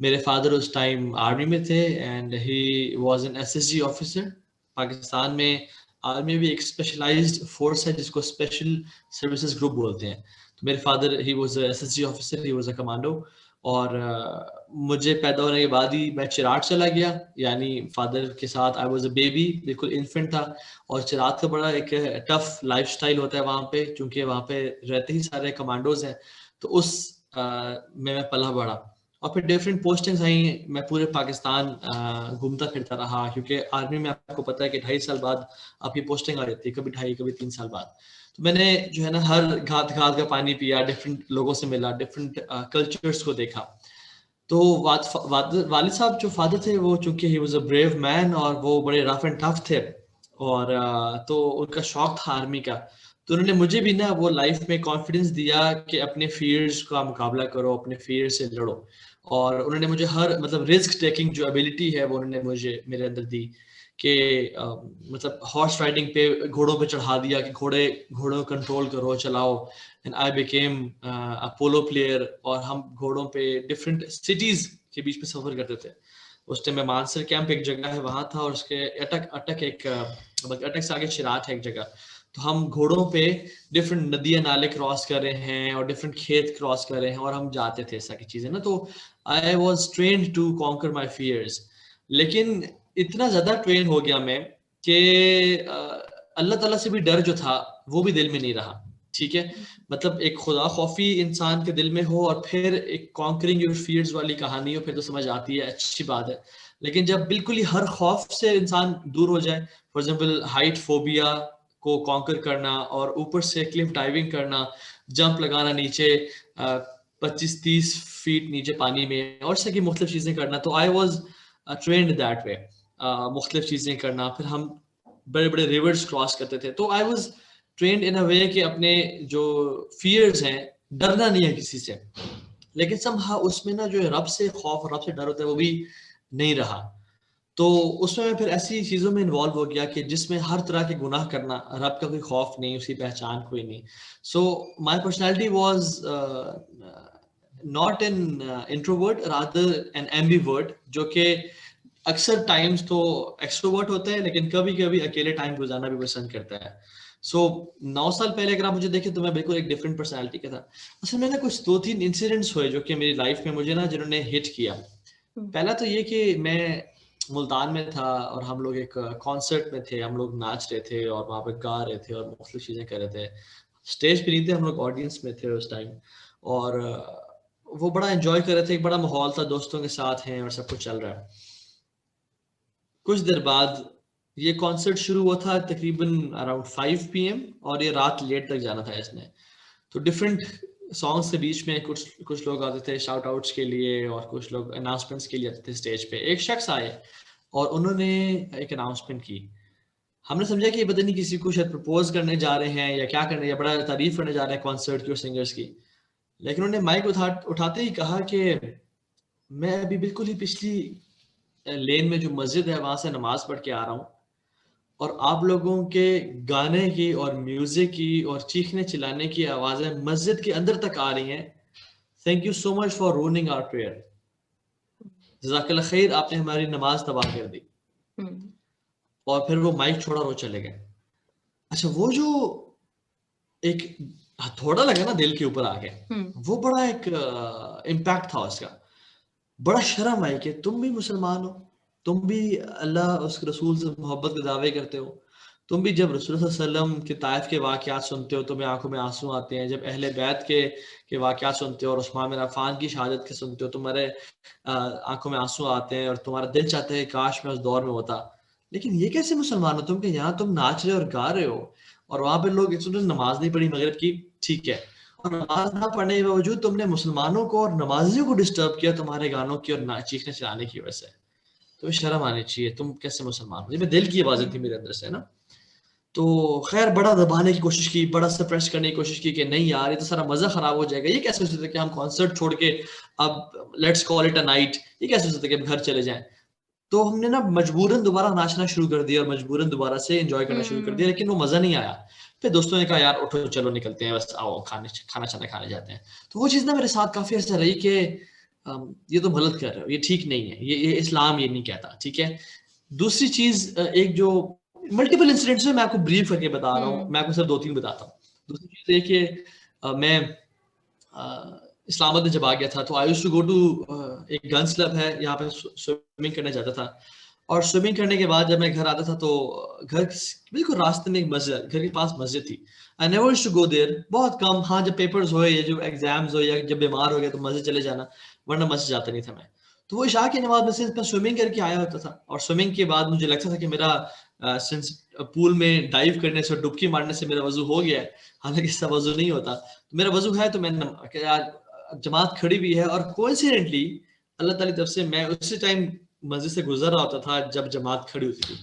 میرے فادر اس time army میں تھے and he was an SSG officer. Pakistan میں آرمی بھی ایک اسپیشلائزڈ فورس ہے جس کو اسپیشل سروسز گروپ بولتے ہیں. تو میرے father he was a SSG officer, he was a commando. اور مجھے پیدا ہونے کے بعد ہی میں چراغ چلا گیا, یعنی فادر کے ساتھ آئی واز اے بیبی, بالکل انفنٹ تھا. اور چراغ کا بڑا ایک ٹف لائف سٹائل ہوتا ہے وہاں پہ, چونکہ وہاں پہ رہتے ہی سارے کمانڈوز ہیں. تو اس میں پلا بڑا, اور پھر ڈفرینٹ پوسٹنگز آئیں. میں پورے پاکستان گھومتا پھرتا رہا, کیونکہ آرمی میں آپ کو پتہ ہے کہ 2.5 سال بعد آپ کی پوسٹنگ آ جاتی ہے, کبھی 2.5 کبھی 3 سال بعد. تو میں نے جو ہے نا ہر گھات کا پانی پیا, ڈفرینٹ لوگوں سے ملا, ڈفرینٹ کلچرس کو دیکھا. تو والد صاحب جو فادر تھے وہ چونکہ ہی واز اے بریو مین اور وہ بڑے رف اینڈ ٹف تھے, اور تو ان کا شوق تھا آرمی کا. تو انہوں نے مجھے بھی نا وہ لائف میں کانفیڈنس دیا کہ اپنے فیئرز کا مقابلہ کرو, اپنے فیئر سے لڑو. اور انہوں نے مجھے ہر مطلب رسک ٹیکنگ جو ایبلٹی ہے وہ انہوں نے مجھے میرے اندر دی, کہ مطلب ہارس رائڈنگ پہ گھوڑوں پہ چڑھا دیا کہ گھوڑوں کنٹرول کرو, چلاؤ. And I became a polo player, اور ہم گھوڑوں پہ ڈفرینٹ سٹیز کے بیچ میں سفر کرتے تھے. اس ٹائم میں مانسر کیمپ ایک جگہ ہے وہاں تھا, اور اس کے اٹک ایک اٹک سے آگے چراغ ہے ایک جگہ. تو ہم گھوڑوں پہ ڈفرینٹ ندیاں نالے کراس کر رہے ہیں اور ڈفرینٹ کھیت کراس کر رہے ہیں, اور ہم جاتے تھے ایسا کی چیزیں نا. تو I was trained to conquer my fears. لیکن اتنا زیادہ ٹرین ہو گیا میں کہ اللہ تعالیٰ سے بھی ڈر جو تھا وہ بھی دل میں نہیں رہا. ٹھیک ہے, مطلب ایک خدا خوفی انسان کے دل میں ہو اور پھر ایک کانکرنگ یور فیئرز والی کہانی ہو, پھر تو سمجھ آتی ہے, اچھی بات ہے. لیکن جب بالکل ہی ہر خوف سے انسان دور ہو جائے, فار ایگزامپل ہائٹ فوبیا کو کانکر کرنا, اور اوپر سے کلف ڈائیونگ کرنا, جمپ لگانا نیچے 25-30 فیٹ نیچے پانی میں, اور اس کی مختلف چیزیں کرنا. تو I was trained that way, مختلف چیزیں کرنا. پھر ہم بڑے بڑے ریورز کراس کرتے تھے. تو آئی واز ٹرینڈ ان اے وے کہ اپنے جو فیئرز ہیں ڈرنا نہیں ہے کسی سے, لیکن سمہا اس میں نا جو رب سے خوف اور رب سے ڈر ہوتا ہے وہ بھی نہیں رہا. تو اس میں پھر ایسی چیزوں میں انوالو ہو گیا کہ جس میں ہر طرح کے گناہ کرنا, رب کا کوئی خوف نہیں, اس کی پہچان کوئی نہیں. So my personality was not an introvert, rather an ambivert, جو کہ اکثر ٹائمز تو ایکسٹروورٹ ہوتا ہے لیکن کبھی کبھی اکیلے ٹائم گزارنا بھی پسند کرتا ہے. سو 9 سال پہلے اگر آپ مجھے دیکھیں تو میں بالکل ایک ڈفرینٹ پرسنالٹی کا تھا. اصل میں نا کچھ 2-3 انسیڈنٹس ہوئے جو کہ میری لائف میں مجھے نا جنہوں نے ہٹ کیا. پہلا تو یہ کہ میں ملتان میں تھا اور ہم لوگ ایک کانسرٹ میں تھے, ہم لوگ ناچ رہے تھے اور وہاں پہ گا رہے تھے اور مختلف چیزیں کر رہے تھے. اسٹیج پہ نہیں تھے, ہم لوگ آڈینس میں تھے اس ٹائم, اور وہ بڑا انجوائے کر رہے تھے, ایک بڑا ماحول تھا, دوستوں کے ساتھ ہیں اور سب کچھ چل رہا ہے. کچھ دیر بعد یہ کانسرٹ شروع ہوا تھا تقریباً اراؤنڈ 5 PM, اور یہ رات لیٹ تک جانا تھا اس نے. تو ڈفرینٹ سانگس کے بیچ میں کچھ لوگ آتے تھے شاؤٹ آؤٹس کے لیے, اور کچھ لوگ اناؤنسمنٹس کے لیے آتے تھے اسٹیج پہ. ایک شخص آئے اور انہوں نے ایک اناؤنسمنٹ کی. ہم نے سمجھا کہ یہ پتہ نہیں کسی کو شاید پرپوز کرنے جا رہے ہیں یا کیا کرنے, یا بڑا تعریف کرنے جا رہے ہیں کانسرٹ کی اور سنگرس کی. لیکن انہوں نے مائک اٹھاتے ہی کہا کہ میں ابھی بالکل ہی پچھلی لین میں جو مسجد ہے وہاں سے نماز پڑھ کے آ رہا ہوں, اور آپ لوگوں کے گانے کی اور میوزک کی اور چیخنے چلانے کی آوازیں مسجد کے اندر تک آ رہی ہیں. Thank you so much for running our prayer. جزاک اللہ خیر, آپ نے ہماری نماز تباہ کر دی. اور پھر وہ مائک چھوڑا اور وہ چلے گئے. اچھا, وہ جو ایک تھوڑا لگا نا دل کے اوپر آ کے, وہ بڑا ایک امپیکٹ تھا اس کا. بڑا شرم آئی کہ تم بھی مسلمان ہو, تم بھی اللہ اس کے رسول سے محبت کے دعوے کرتے ہو, تم بھی جب رسول صلی اللہ علیہ وسلم کے طائف کے واقعات سنتے ہو تمہیں آنکھوں میں آنسو آتے ہیں, جب اہل بیت کے واقعات سنتے ہو اور عثمان بن عفان کی شہادت کے سنتے ہو تمہارے آنکھوں میں آنسو آتے ہیں اور تمہارا دل چاہتا ہے کاش میں اس دور میں ہوتا. لیکن یہ کیسے مسلمان ہو تم کہ یہاں تم ناچ رہے اور گا رہے ہو, اور وہاں پہ لوگ نماز نہیں پڑھی مغرب کی, ٹھیک ہے, اور نماز نہ پڑھنے کے باوجود تم نے مسلمانوں کو اور نمازیوں کو ڈسٹرب کیا تمہارے گانوں کی اور چیخنے چلانے کی وجہ سے. تو شرم آنی چاہیے, تم کیسے مسلمان ہو. یہ دل کی آواز تھی میرے اندر سے نا. تو خیر بڑا دبانے کی کوشش کی, بڑا سپریس کرنے کی کوشش کی کہ نہیں یار یہ تو سارا مزہ خراب ہو جائے گا, یہ کیسے ہو سکتا ہے کہ ہم کانسرٹ چھوڑ کے اب let's call it a night, یہ کیسے ہو سکتا ہے کہ ہم گھر چلے جائیں. تو ہم نے نا مجبوراً دوبارہ ناچنا شروع کر دیا اور مجبوراً دوبارہ سے انجوائے کرنا شروع کر دیا, لیکن وہ مزہ نہیں آیا. پھر دوستوں نے کہا یار اٹھو چلو نکلتے ہیں, بس آؤ کھانا چانا کھانے جاتے ہیں. تو وہ چیز نا میرے ساتھ کافی عرصہ رہی کہ یہ تم غلط کر رہے ہو, یہ ٹھیک نہیں ہے, یہ اسلام یہ نہیں کہتا, ٹھیک ہے. دوسری چیز, ایک جو ملٹیپل انسیڈنٹس میں آپ کو بریف کر کے بتا رہا ہوں, میں آپ کو صرف 2-3 بتاتا ہوں. دوسری چیز یہ کہ میں اسلام آباد میں جب آ گیا تھا تو I used to go to ایک گنس کلب ہے, یہاں پہ سوئمنگ کرنے جاتا تھا. اور سوئمنگ کرنے کے بعد جب میں گھر آتا تھا تو گھر بالکل راستے میں ایک مسجد, گھر کے پاس مسجد تھی. I never used to go there, بہت کم, ہاں جب پیپرز ہوئے یا جو ایگزامز ہوئے یا جب بیمار ہو گیا تو مسجد چلے جانا, ورنہ مسجد جاتا نہیں تھا میں. تو وہ عشاء کی نماز میں صرف میں سوئمنگ کر کے آیا ہوتا تھا, اور سوئمنگ کے بعد مجھے لگتا تھا کہ میرا سنس پول میں ڈائیو کرنے سے, ڈبکی مارنے سے میرا وضو ہو گیا ہے, حالانکہ اس کا وضو نہیں ہوتا. تو میرا وضو ہے تو میں جماعت کھڑی بھی ہے, اور کوئنسیڈنٹلی اللہ تعالی طرف سے میں اسی ٹائم مسجد سے گزر رہا ہوتا تھا جب جماعت کھڑی ہوتی تھی.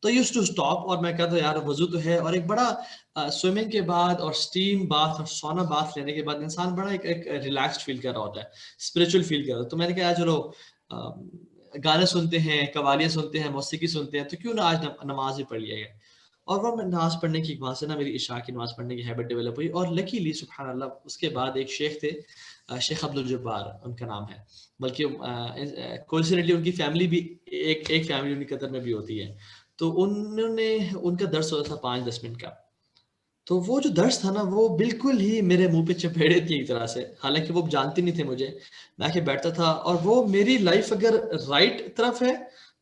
تو یوز ٹو اسٹاپ, اور میں کہتا یار وضو تو ہے. اور ایک بڑا سوئمنگ کے بعد اور اسٹیم باتھ اور سونا باتھ لینے کے بعد انسان بڑا ایک ریلیکسڈ فیل کر رہا ہوتا ہے, اسپرچل فیل کر رہا ہے. تو میں نے کہا چلو گانے سنتے ہیں, قوالیاں سنتے ہیں, موسیقی سنتے ہیں, تو کیوں نہ آج نماز بھی پڑھ لیا جائے. اور وہ نماز پڑھنے کی وہاں سے نا میری عشاء کی نماز پڑھنے کی ہیبٹ ڈیولپ ہوئی. اور لکیلی سبحان اللہ اس کے بعد ایک شیخ تھے, شیخ عبدالجبار ان کا نام ہے, بلکہ کوئنسیڈنٹلی ان کی فیملی بھی ایک فیملی ان کی قطر میں بھی ہوتی ہے. تو انہوں نے ان کا درس ہوتا تھا 5-10 منٹ کا. تو وہ جو درس تھا نا وہ بالکل ہی میرے منہ پہ چپیڑے تھی ایک طرح سے, حالانکہ وہ جانتے نہیں تھے مجھے. میں کے بیٹھتا تھا اور وہ میری لائف اگر رائٹ طرف ہے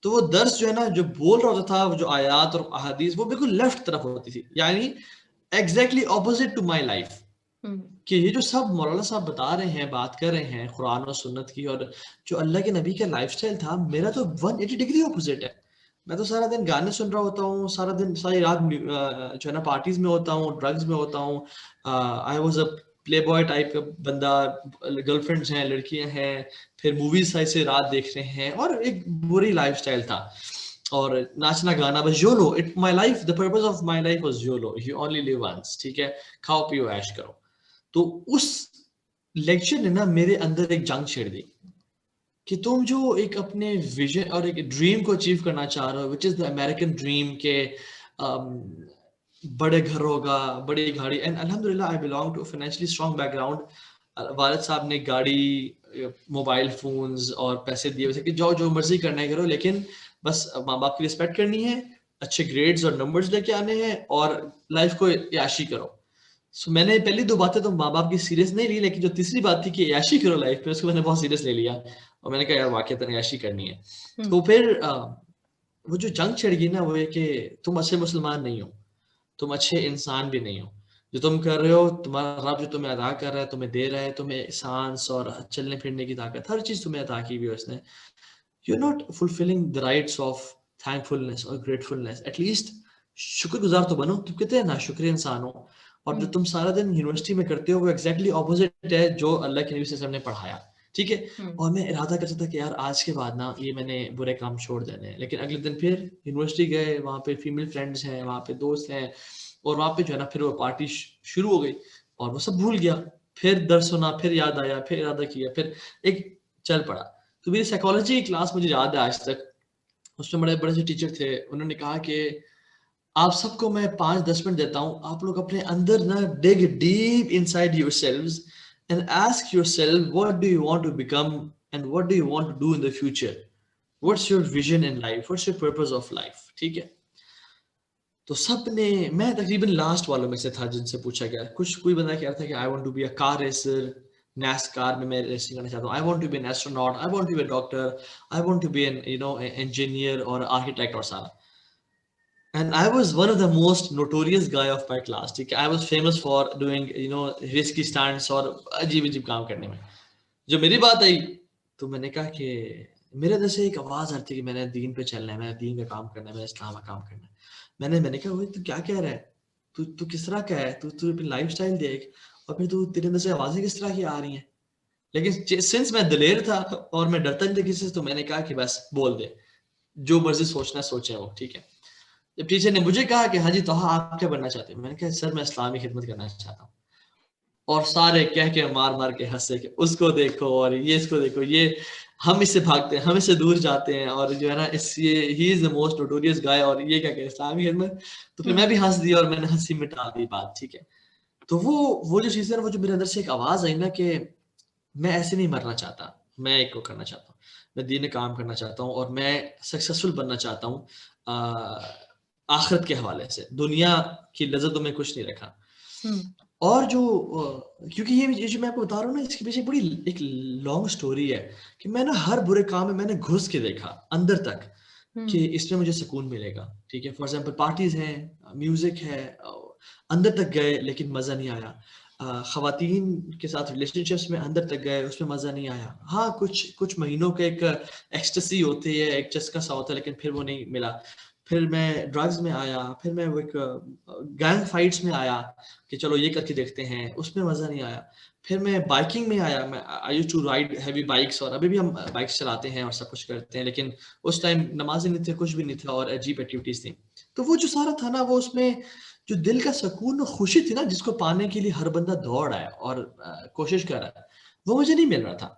تو وہ درس جو ہے نا جو بول رہا ہوتا تھا, جو آیات اور احادیث وہ بالکل لیفٹ طرف ہوتی تھی, یعنی exactly opposite to my life. کہ یہ جو سب مولانا صاحب بتا رہے ہیں, بات کر رہے ہیں قرآن اور سنت کی, اور جو اللہ کے نبی کا لائف سٹائل تھا, میرا تو 180 ڈگری اپوزٹ ہے. میں تو سارا دن گانے سن رہا ہوتا ہوں, سارا دن ساری رات جو ہے نا پارٹیز میں ہوتا ہوں, ڈرگز میں ہوتا ہوں. I was a play boy type کا بندہ, گرل فرینڈز ہیں, لڑکیاں ہیں, پھر موویز سے رات دیکھ رہے ہیں, اور ایک بری لائف سٹائل تھا. اور ناچنا گانا بس YOLO, my life, the purpose of my life was YOLO, you only live once, ٹھیک ہے, کھاؤ پیو عیش کرو. تو اس لیکچر نے نا میرے اندر ایک جنگ چھیڑ دی کہ تم جو ایک اپنے ویژن اور ایک ڈریم کو اچیو کرنا چاہ رہے ہو, وچ از دا امیریکن ڈریم, کہ بڑے گھر ہوگا, بڑی گاڑی. اینڈ الحمدللہ I belong to financially strong background. والد صاحب نے گاڑی, موبائل فونز اور پیسے دیے ویسے کہ جو مرضی کرنا ہے کرو, لیکن بس ماں باپ کی رسپیکٹ کرنی ہے, اچھے گریڈز اور نمبرز لے کے آنے ہیں, اور لائف کو عیاشی کرو. سو میں نے پہلی 2 باتیں تو ماں باپ کی سیریس نہیں لی, لیکن جو تیسری بات تھی کہ عیاشی کرو لائف پہ, اس کو میں نے بہت سیریس لے لیا, اور میں نے کہا یار واقعی عیاشی کرنی ہے. تو پھر وہ جو جنگ چھڑ گئی نا وہ یہ کہ تم اچھے مسلمان نہیں ہو, تم اچھے انسان بھی نہیں ہو. جو تم کر رہے ہو, تمہارا رب جو تمہیں عطا کر رہا ہے, تمہیں دے رہا ہے, تمہیں سانس اور چلنے پھرنے کی طاقت, ہر چیز تمہیں عطا کی ہوئی ہے اس نے. You're not fulfilling the rights of thankfulness or gratefulness. At least شکر گزار تو بنو, تم کتنے ناشکرے انسان ہو. اور جو تم سارا دن یونیورسٹی میں کرتے ہو وہ ایگزیکٹلی اپوزٹ ہے جو اللہ کے نبی صلی اللہ علیہ وسلم نے پڑھایا, ٹھیک ہے. اور میں ارادہ کرتا تھا کہ یار آج کے بعد نا یہ میں نے برے کام چھوڑ دینے ہیں, لیکن اگلے دن پھر یونیورسٹی گئے, وہاں پہ فیمیل فرینڈز ہیں, وہاں پہ دوست ہیں, اور وہاں پہ جو ہے نا پھر وہ پارٹی شروع ہو گئی, اور وہ سب بھول گیا. پھر درس سنا, پھر یاد آیا, پھر ارادہ کیا, پھر ایک چل پڑا. تو میری سائیکالوجی کی کلاس مجھے یاد ہے آج تک, اس میں بڑے سے ٹیچر تھے, انہوں نے کہا کہ آپ سب کو میں 5-10 منٹ دیتا ہوں, آپ لوگ اپنے اندر نا dig deep inside yourselves and ask yourself what do you want to become and what do you want to do in the future, what's your vision in life, what's your purpose of life, ٹھیک ہے. تو سب نے, میں تقریباً last والوں میں سے تھا جن سے پوچھا گیا. کوئی بندہ کہہ رہا تھا کہ I want to be a car racer, NASCAR میں ریسنگ کرنا چاہتا ہوں, I want to be an astronaut, I want to be a doctor, I want to be an engineer اور architect اور سارا. And I was one of the most notorious guy of my class, ٹھیک ہے. I was famous for doing risky stunts اور عجیب کام کرنے میں. جو میری بات آئی تو میں نے کہا کہ میرے اندر سے ایک آواز آتی ہے کہ میں نے دین پہ چلنا ہے, میں نے دین کا کام کرنا ہے, میں نے اسلام کا کام کرنا ہے. میں نے کہا وہ تو کیا کہہ رہا ہے, تو کس طرح کا ہے, تو اپنی لائف سٹائل دیکھ, اور پھر تو تیرے اندر سے آوازیں کس طرح کی آ رہی ہیں. لیکن سنس میں دلیر تھا اور میں ڈرتا نہیں تھا کسی سے, تو میں نے کہا کہ بس بول دے, جو مرضی سوچنا سوچے وہ, ٹھیک ہے. جب ٹیچر نے مجھے کہا کہ ہاں جی تو آپ کیا بننا چاہتے ہیں, میں نے کہا سر میں اسلامی خدمت کرنا چاہتا ہوں. اور سارے کہہ کے مار کے ہنسے کہ اس کو دیکھو اور یہ اس کو دیکھو, یہ ہم اس سے بھاگتے ہیں, ہم اس سے دور جاتے ہیں, اور جو ہے نا ہی از دا موسٹ نوٹوریس گائے, اور یہ کیا کہ اسلامی خدمت. تو پھر میں بھی ہنس دیا اور میں نے ہنسی مٹا دی بات, ٹھیک ہے. تو وہ جو چیزیں, وہ جو میرے اندر سے ایک آواز آئی نا کہ میں ایسے نہیں مرنا چاہتا, میں ایک کو کرنا چاہتا ہوں, میں دین میں کام کرنا چاہتا ہوں, اور میں سکسیسفل بننا چاہتا ہوں آخرت کے حوالے سے. دنیا کی لذتوں میں کچھ نہیں رکھا. اور جو کیونکہ یہ جو میں آپ کو بتا رہا ہوں نا, اس کے پیچھے بڑی ایک لانگ سٹوری ہے کہ میں نا ہر برے کام میں میں نے گھس کے دیکھا اندر تک کہ اس میں مجھے سکون ملے گا. ٹھیک ہے, فار ایگزامپل پارٹیز ہیں, میوزک ہے, اندر تک گئے لیکن مزہ نہیں آیا. خواتین کے ساتھ ریلیشن شپس میں اندر تک گئے, اس میں مزہ نہیں آیا. ہاں کچھ مہینوں کے ایک ایکسٹسی ہوتی ہے, ایک چسکا سا ہوتا ہے, لیکن پھر وہ نہیں ملا. پھر میں ڈرگز میں آیا, پھر میں وہ ایک گینگ فائٹس میں آیا کہ چلو یہ کر کے دیکھتے ہیں, اس میں مزہ نہیں آیا. پھر میں بائکنگ میں آیا, میں I used to ride heavy bikes, اور ابھی بھی ہم بائکس چلاتے ہیں اور سب کچھ کرتے ہیں, لیکن اس ٹائم نمازیں نہیں تھے, کچھ بھی نہیں تھا, اور عجیب ایکٹیویٹیز تھیں. تو وہ جو سارا تھا نا, وہ اس میں جو دل کا سکون اور خوشی تھی نا, جس کو پانے کے لیے ہر بندہ دوڑ آیا اور کوشش کر رہا ہے, وہ مجھے نہیں مل رہا تھا.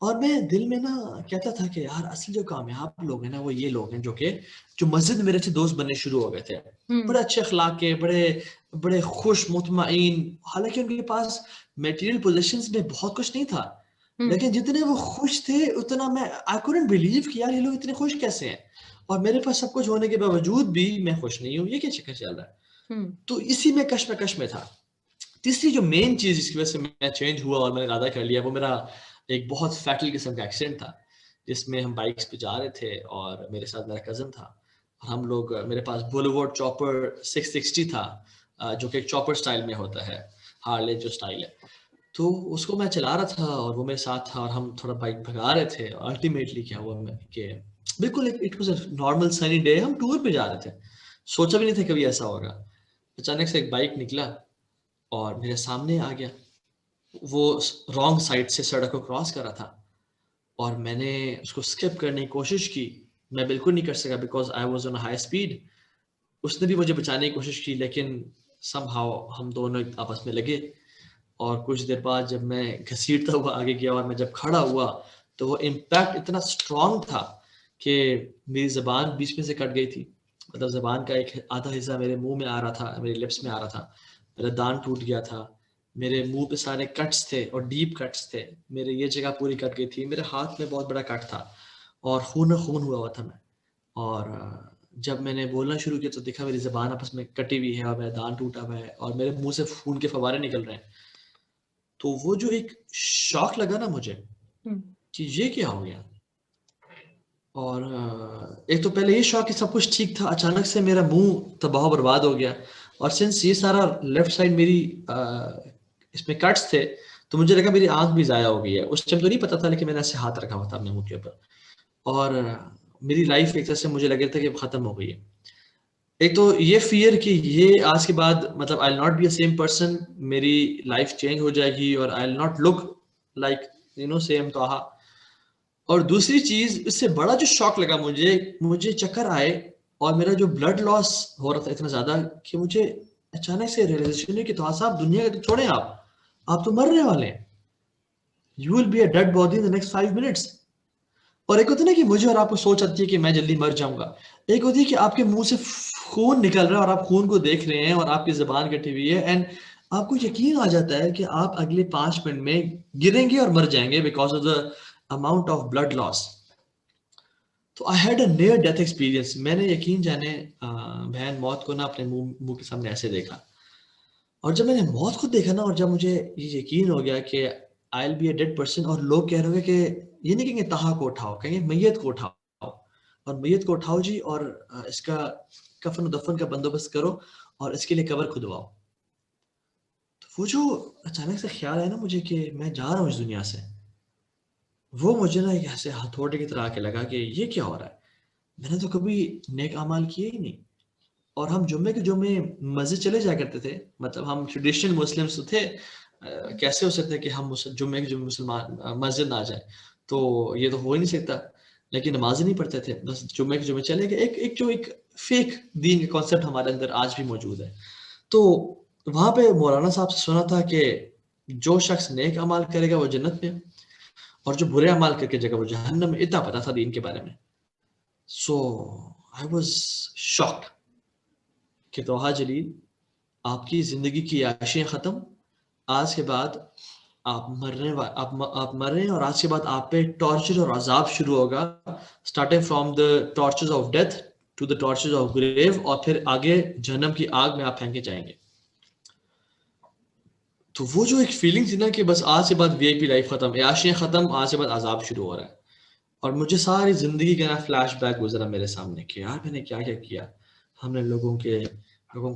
اور میں دل میں نا کہتا تھا کہ یار اصل جو کامیاب لوگ ہیں نا, وہ یہ لوگ ہیں جو مسجد میں میرے سے دوست بننے شروع ہو گئے تھے, بڑے اچھے اخلاق کے, بڑے خوش مطمئن. حالانکہ ان کے پاس میٹیریل پوزیشنز میں بہت کچھ نہیں تھا, لیکن جتنے وہ خوش تھے اتنا میں I couldn't believe کہ یار یہ لوگ اتنے خوش کیسے ہیں, اور میرے پاس سب کچھ ہونے کے باوجود بھی میں خوش نہیں ہوں, یہ کیا چکر چل رہا ہے. تو اسی میں کشمکش میں تھا. تیسری جو مین چیز جس کی وجہ سے میں چینج ہوا اور میں نے ارادہ کر لیا, وہ میرا ایک بہت فیٹل قسم کا ایکسیڈنٹ تھا, جس میں ہم بائکس پہ جا رہے تھے اور میرے ساتھ میرا کزن تھا. ہم لوگ, میرے پاس بولیورڈ چاپر 660 تھا, جو کہ ایک چاپر سٹائل میں ہوتا ہے, ہارلے جو سٹائل ہے. تو اس کو میں چلا رہا تھا اور وہ میرے ساتھ تھا, اور ہم تھوڑا بائک بھگا رہے تھے. الٹیمیٹلی کیا ہوا کہ بالکل it was a normal Sunni day, ہم ٹور پہ جا رہے تھے, سوچا بھی نہیں تھا کبھی ایسا ہوگا. اچانک سے ایک بائک نکلا اور میرے سامنے آ گیا. وہ رانگ سائڈ سے سڑک کو کراس کر رہا تھا, اور میں نے اس کو اسکپ کرنے کی کوشش کی. میں بالکل نہیں کر سکا because I was on high speed. اس نے بھی مجھے بچانے کی کوشش کی, لیکن سم ہاؤ ہم دونوں آپس میں لگے. اور کچھ دیر بعد جب میں گھسیٹتا ہوا آگے گیا, اور میں جب کھڑا ہوا تو وہ امپیکٹ اتنا اسٹرانگ تھا کہ میری زبان بیچ میں سے کٹ گئی تھی. مطلب زبان کا ایک آدھا حصہ میرے منہ میں آ رہا تھا, میرے لپس میں آ رہا تھا. میرا دان ٹوٹ گیا تھا, میرے منہ پہ سارے کٹس تھے اور ڈیپ کٹس تھے. میرے یہ جگہ پوری کٹ گئی تھی, میرے ہاتھ میں بہت بڑا کٹ تھا, اور خون ہوا تھا میں. اور جب میں نے بولنا شروع کیا تو دیکھا میری زبان آپس میں کٹی ہوئی ہے, اور میرا دان ٹوٹا ہوا ہے, اور میرے منہ سے خون کے فوارے نکل رہے ہیں. تو وہ جو ایک شاک لگا نا مجھے کہ یہ کیا ہو گیا. اور ایک تو پہلے یہ شاک کہ سب کچھ ٹھیک تھا, اچانک سے میرا منہ تباہ و برباد ہو گیا. اور سنس یہ سارا لیفٹ سائڈ میری اس میں کٹس تھے, تو مجھے لگا میری آنکھ بھی ضائع ہو گئی ہے. اس ٹائم تو نہیں پتا تھا, لیکن میں نے ایسے ہاتھ رکھا ہوا تھا اپنے منہ کے اوپر, اور میری لائف ایک طرح سے مجھے لگ رہا تھا کہ ختم ہو گئی ہے. ایک تو یہ فیئر کہ یہ آج کے بعد مطلب I will not be a same person, میری لائف چینج ہو جائے گی, اور I will not look like same Taha. اور دوسری چیز, اس سے بڑا جو شاک لگا مجھے چکر آئے, اور میرا جو بلڈ لاس ہو رہا تھا اتنا زیادہ کہ مجھے اچانک سے ریئلائزیشن ہوئی کہ تو صاحب دنیا کے چھوڑیں, آپ تو مرنے والے ہیں. You will be a dead body in the next 5 minutes. اور ایک ہوتا ہے نا کہ مجھے اور آپ کو سوچ آتی ہے کہ میں جلدی مر جاؤں گا. ایک ہوتی ہے کہ آپ کے منہ سے خون نکل رہا ہے, اور آپ خون کو دیکھ رہے ہیں, اور آپ کی زبان کٹی ہوئی ہے, اینڈ آپ کو یقین آ جاتا ہے کہ آپ اگلے 5 منٹ میں گریں گے اور مر جائیں گے because of the amount of blood loss. تو I had a near death experience. میں نے یقین جانے بہن موت کو نا اپنے منہ کے سامنے ایسے دیکھا. اور جب میں نے موت کو دیکھا نا, اور جب مجھے یہ یقین ہو گیا کہ I'll be a dead person, اور لوگ کہہ رہے ہیں کہ یہ نہیں کہیں گے تہا کو اٹھاؤ, کہیں گے میت کو اٹھاؤ, اور میت کو اٹھاؤ جی, اور اس کا کفن و دفن کا بندوبست کرو, اور اس کے لیے قبر کھدواؤ. تو وہ جو اچانک سے خیال ہے نا مجھے کہ میں جا رہا ہوں اس دنیا سے, وہ مجھے نا ایک ایسے ہتھوڑے کی طرح آ کے لگا کہ یہ کیا ہو رہا ہے. میں نے تو کبھی نیک اعمال کیے ہی نہیں, اور ہم جمعے مسجد چلے جایا کرتے تھے. مطلب ہم ٹریڈیشنل مسلمس تھے, کیسے ہو سکتا ہے کہ ہم جمعے مسلمان مسجد نہ جائیں, تو یہ تو ہو ہی نہیں سکتا. لیکن نماز نہیں پڑھتے تھے, بس جمعے چلے گئے. ایک فیک دین کا کانسیپٹ ہمارے اندر آج بھی موجود ہے. تو وہاں پہ مولانا صاحب سے سنا تھا کہ جو شخص نیک اعمال کرے گا وہ جنت میں, اور جو برے اعمال کر کے جگہ وہ جہنم میں. اتنا پتا تھا دین کے بارے میں. سو آئی واز شاکڈ کہ توحا جلیل, آپ کی زندگی کی عیاشیاں ختم, آج کے بعد آپ مر رہے ہیں اور آج کے بعد آپ پہ ٹارچر اور عذاب شروع ہوگا, starting from the tortures of death to the tortures of grave, اور پھر آگے جہنم کی آگ میں آپ پھینکے جائیں گے. تو وہ جو ایک فیلنگ تھی نا کہ بس آج سے بعد وی آئی پی لائف ختم, عیاشیاں ختم, آج سے بعد عذاب شروع ہو رہا ہے. اور مجھے ساری زندگی کا نا فلیش بیک گزرا میرے سامنے کہ یار میں نے کیا کیا کیا. ہم نے لوگوں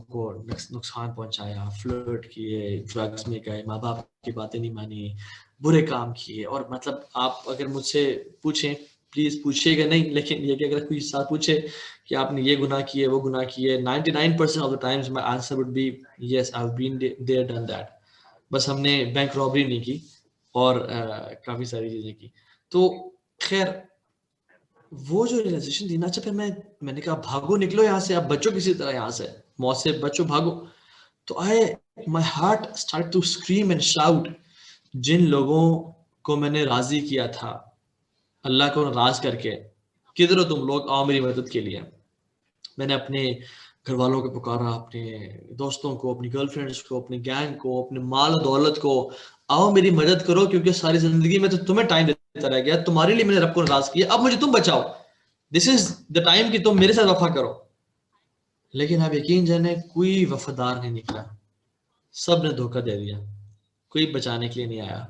کو نقصان پہنچایا, فلرٹ کیے, ڈرگس میں گئے, ماں باپ کی باتیں نہیں مانی, برے کام کیے. اور مطلب آپ اگر مجھ سے پوچھیں, پلیز پوچھیے گا نہیں, لیکن یہ کہ اگر کوئی ساتھ پوچھے کہ آپ نے یہ گناہ کیے وہ گناہ کیے, 99% of the times my answer would be yes, I've been there, done that. بس ہم نے بینک رابری نہیں کی اور کافی ساری چیزیں کی. تو خیر وہ جو ریئلائزیشن تھی نا, اچھا پھر میں نے کہا بھاگو نکلو یہاں سے, اب بچو کسی طرح یہاں سے, موت سے بچو, بھاگو. تو my heart started to scream and shout. جن لوگوں کو میں نے راضی کیا تھا اللہ کو ناراض کر کے, کدھر ہو تم لوگ, آؤ میری مدد کے لیے. میں نے اپنے گھر والوں کو پکارا, اپنے دوستوں کو, اپنی گرل فرینڈس کو, اپنے گینگ کو, اپنے مال و دولت کو, آؤ میری مدد کرو, کیونکہ ساری زندگی میں تو تمہیں ٹائم دیتا رہ گیا, تمہارے لیے میں نے رب کو ناراض کیا, اب مجھے تم بچاؤ, دس از دا ٹائم کہ تم میرے ساتھ وفا کرو. لیکن اب یقین جانے کوئی وفادار نہیں نکلا, سب نے دھوکہ دے دیا, کوئی بچانے کے لیے نہیں آیا.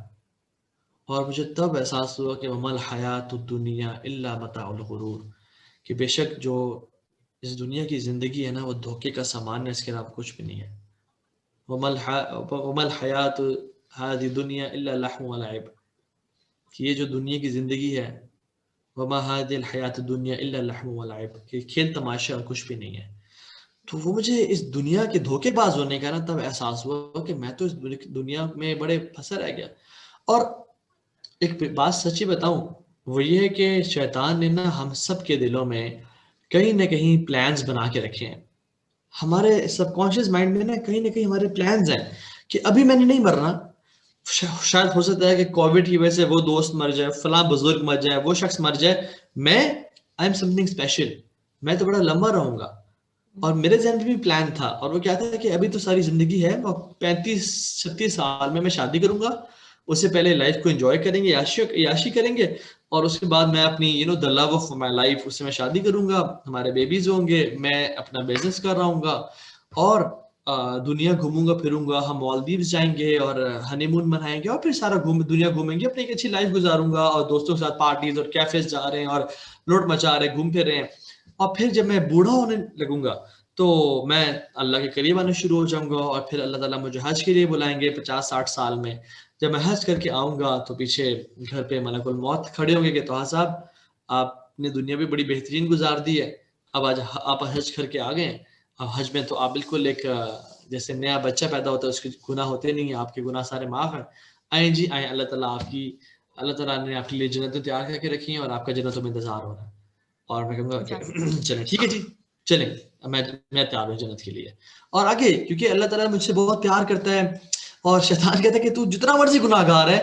اور مجھے تب احساس ہوا کہ وما الحیات الدنیا الا متاع الغرور, کہ بے شک جو اس دنیا کی زندگی ہے نا وہ دھوکے کا سامان ہے, اس کے علاوہ کچھ بھی نہیں ہے. وما الحیات هذه الدنيا الا لهو ولعب, کہ یہ جو دنیا کی زندگی ہے, وما هذه الحیات الدنيا الا لهو ولعب, کہ کھیل تماشا اور کچھ بھی نہیں ہے. تو وہ مجھے اس دنیا کے دھوکے باز ہونے کا نا تب احساس ہوا کہ میں تو اس دنیا میں بڑے پھنسا رہ گیا. اور ایک بات سچی بتاؤں, وہ یہ ہے کہ شیطان نے نا ہم سب کے دلوں میں کہیں نہ کہیں پلانز بنا کے رکھے ہیں. ہمارے سب کانشیس مائنڈ میں نا کہیں ہمارے پلانز ہیں کہ ابھی میں نے نہیں مرنا, شاید ہو سکتا ہے کہ کووڈ کی وجہ سے وہ دوست مر جائے, فلاں بزرگ مر جائے, وہ شخص مر جائے, میں I am some thing special, میں تو بڑا لمبا رہوں گا. اور میرے ذہن میں بھی پلان تھا, اور وہ کیا تھا کہ ابھی تو ساری زندگی ہے, 35-36 سال میں شادی کروں گا, اس سے پہلے لائف کو انجوائے کریں گے, عیاشی کریں گے, اور اس کے بعد میں اپنی the love of my life, اس سے میں شادی کروں گا, ہمارے بیبیز ہوں گے, میں اپنا بزنس کر رہا ہوں گا, اور دنیا گھوموں گا پھروں گا, ہم مالدیوز جائیں گے اور ہنی مون منائیں گے, اور پھر سارا دنیا گھومیں گے, اپنی ایک اچھی لائف گزاروں گا, اور دوستوں کے ساتھ پارٹیز اور کیفیز جا رہے ہیں اور لوٹ مچا رہے ہیں, گھوم پھر رہے ہیں. اور پھر جب میں بوڑھا ہونے لگوں گا تو میں اللہ کے قریب آنے شروع ہو جاؤں گا, اور پھر اللہ تعالیٰ مجھے حج کے لیے بلائیں گے 50-60 سال میں. جب میں حج کر کے آؤں گا تو پیچھے گھر پہ ملک الموت کھڑے ہوں گے کہ توہا صاحب آپ نے دنیا بھی بڑی بہترین گزار دی ہے, اب آج آپ حج کر کے آ گئے ہیں. اب حج میں تو آپ بالکل ایک جیسے نیا بچہ پیدا ہوتا ہے, اس کے گناہ ہوتے نہیں ہیں, آپ کے گناہ سارے معاف ہیں, آئیں جی آئیں, اللہ تعالیٰ نے آپ کے لیے جنتیں تیار کر کے رکھی ہیں, اور آپ کا جنتوں میں انتظار ہو رہا ہے. اور میں کہوں گا کہ چلیں ٹھیک ہے جی, چلیں میں تیار ہوں جنت کے لیے. اور آگے کیونکہ اللہ تعالیٰ مجھ سے بہت پیار کرتا ہے, اور شیطان کہتا ہے کہ تو جتنا مرضی گناہ گار ہے,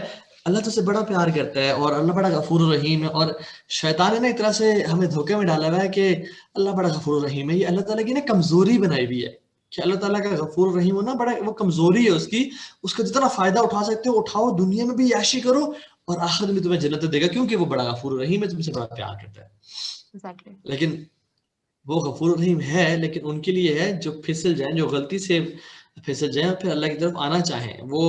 اللہ تو سے بڑا پیار کرتا ہے, اور اللہ بڑا غفور الرحیم ہے. اور شیطان نے نا ایک طرح سے ہمیں دھوکے میں ڈالا ہوا ہے کہ اللہ بڑا غفور الرحیم ہے. یہ اللہ تعالیٰ کی نا کمزوری بنائی ہوئی ہے کہ اللہ تعالیٰ کا غفور الرحیم ہونا بڑا وہ کمزوری ہے اس کی, اس کا جتنا فائدہ اٹھا سکتے ہو اٹھاؤ, دنیا میں بھی عیاشی کرو, اور آخر میں تمہیں جنت دے گا, کیونکہ وہ بڑا غفور الرحیم ہے, تم سے بڑا پیار کرتا ہے. لیکن وہ غفور الرحیم ہے, لیکن ان کے لیے ہے جو پھسل جائیں, جو غلطی سے پھسل جائیں اور پھر اللہ کی طرف آنا چاہیں. وہ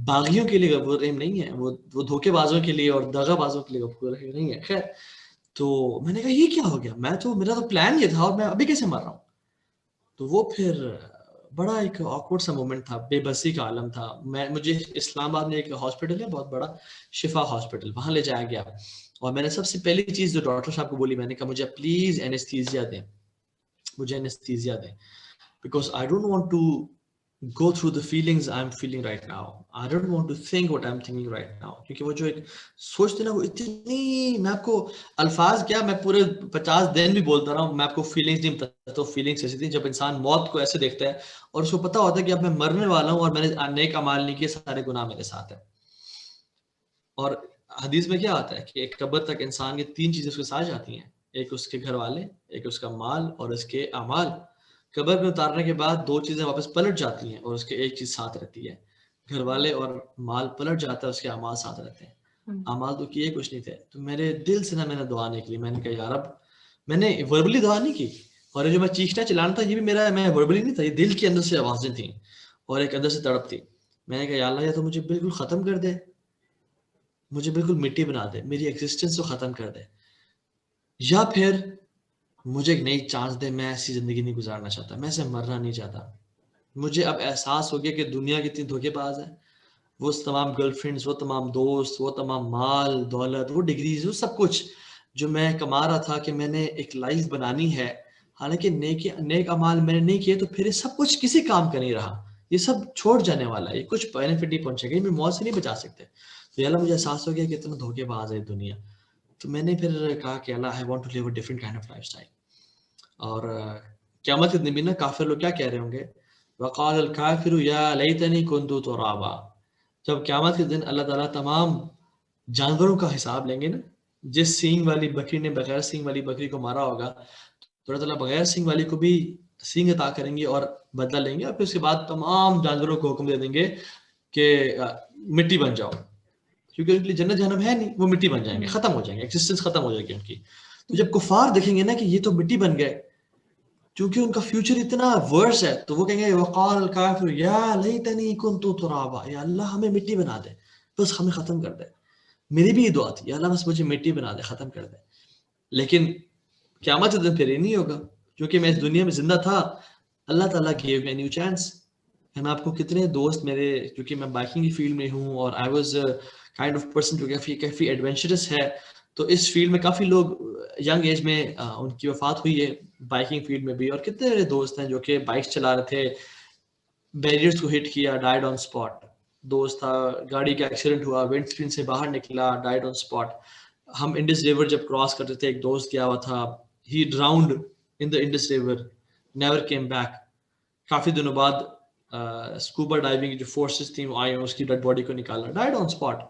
باغیوں کے لیے غفور الرحیم نہیں ہے, وہ دھوکے بازوں کے لیے اور دغا بازوں کے لیے غفور الرحیم نہیں ہے. خیر, تو میں نے کہا یہ کیا ہو گیا, میرا تو پلان یہ تھا, اور میں ابھی کیسے مر رہا ہوں. تو وہ پھر بڑا ایک آکورڈ سا مومنٹ تھا, بے بسی کا عالم تھا. مجھے اسلام آباد میں ایک ہاسپٹل ہے بہت بڑا, شفا ہاسپٹل, وہاں لے جایا گیا. اور میں نے سب سے پہلی چیز جو ڈاکٹر صاحب کو بولی, میں نے کہا مجھے پلیز اینستھیزیا دیں, مجھے اینستھیزیا دیں, because I don't want to go through the feelings I'm feeling right now. I don't want to think what I'm thinking right now. کیونکہ وہ جو ایک سوچتے نا, وہ اتنی, میں آپ کو الفاظ کیا, میں پورے 50 دن بھی بولتا رہا ہوں, میں آپ کو فیلنگز نہیں بتاتا. تو فیلنگز ایسی تھی جب انسان موت کو ایسے دیکھتا ہے اور اس کو پتا ہوتا ہے کہ اب میں مرنے والا ہوں, اور میں نے نیک اعمال نہیں کیے, سارے گناہ میرے ساتھ ہیں. اور حدیث میں کیا آتا ہے کہ ایک قبر تک انسان کی 3 چیزیں اس کے ساتھ جاتی ہیں, ایک اس کے گھر والے, ایک اس کا مال, اور اس کے اعمال. قبر میں اتارنے کے بعد 2 چیزیں واپس پلٹ جاتی ہیں, اور اس کے ایک چیز ساتھ رہتی ہے, گھر والے اور مال پلٹ جاتا ہے، اس کے اعمال ساتھ رہتے ہیں. اعمال تو کیے کچھ نہیں تھے. تو میرے دل سے میں نے دعا نہیں کی. میں نے کہا یا رب، میں نے وربلی دعا نہیں کی، اور جو میں چیخنا چلانا تھا یہ بھی میرا، میں وربلی نہیں تھا، یہ دل کے اندر سے آوازیں تھیں اور ایک اندر سے تڑپ تھی. میں نے کہا یا اللہ، یا تو مجھے بالکل ختم کر دے، مجھے بالکل مٹی بنا دے، میری ایگزسٹنس کو ختم کر دے، یا پھر مجھے ایک نئی چانس دے. میں ایسی زندگی نہیں گزارنا چاہتا، میں ایسے مرنا نہیں چاہتا. مجھے اب احساس ہو گیا کہ دنیا کتنی دھوکے باز ہے. وہ تمام گرل فرینڈز، وہ تمام دوست، وہ تمام مال دولت، وہ ڈگریز، وہ سب کچھ جو میں کما رہا تھا کہ میں نے ایک لائف بنانی ہے، حالانکہ نیک اعمال میں نے نہیں کیے، تو پھر یہ سب کچھ کسی کام کا نہیں رہا. یہ سب چھوڑ جانے والا ہے، یہ کچھ بینیفٹ نہیں پہنچے گا، یہ میری موت سے نہیں بچا سکتے. تو اللہ، مجھے احساس ہو گیا کہ اتنا دھوکے باز ہے دنیا. تو میں نے پھر کہا کہ اللہ، I want to live a different kind of lifestyle. اور قیامت کے دن بھی نا کافر لوگ کیا کہہ رہے ہوں گے؟ وقال الکافر یا لیتنی کنت ترابا. جب قیامت کے دن اللہ تعالیٰ تمام جانوروں کا حساب لیں گے نا، جس سینگ والی بکری نے بغیر سینگ والی بکری کو مارا ہوگا، تو اللہ تعالیٰ بغیر سینگ والی کو بھی سینگ عطا کریں گے اور بدلہ لیں گے، اور پھر اس کے بعد تمام جانوروں کو حکم دے دیں گے کہ مٹی بن جاؤ، کیونکہ ان کے لیے جنت جہنم ہے نہیں، وہ مٹی بن جائیں گے، ختم ہو جائیں گے، ایگزسٹنس ختم ہو جائے گی ان کی. تو جب کفار دیکھیں گے نا کہ یہ تو مٹی بن گئے، کیونکہ ان کا فیوچر اتنا ورس ہے، تو وہ کہیں گے وقال الکافر یا لیتنی کنت ترابا، یا اللہ ہمیں مٹی بنا دے، بس ہمیں ختم کر دے. میری بھی یہ دعا تھی، یا اللہ بس مجھے مٹی بنا دے، ختم کر دے. لیکن قیامت کے دن پھر یہ نہیں ہوگا، کیونکہ میں اس دنیا میں زندہ تھا. اللہ تعالیٰ gave me a new chance. میں آپ کو کتنے دوست میرے، کیونکہ میں بائکنگ کی فیلڈ میں ہوں اور I was kind of person جو کافی ایڈونچرس ہے، تو اس فیلڈ میں کافی لوگ ینگ ایج میں ان کی وفات ہوئی ہے بائکنگ فیلڈ میں بھی. اور کتنے میرے دوست ہیں جو کہ بائکس چلا رہے تھے، بیریئرز کو ہٹ کیا، ڈائڈ آن اسپاٹ. دوست تھا، گاڑی کا ایکسیڈنٹ ہوا، ونڈ اسکرین سے باہر نکلا، ڈائڈ آن اسپاٹ. ہم انڈس ریور جب کراس کرتے تھے، ایک دوست گیا ہوا تھا، he drowned in the Indus river, never came back. کافی دنوں بعد اسکوبا ڈائیونگ جو فورسز تھیں وہ آئے، اس کی ڈیڈ باڈی کو نکالا، ڈائڈ آن اسپاٹ.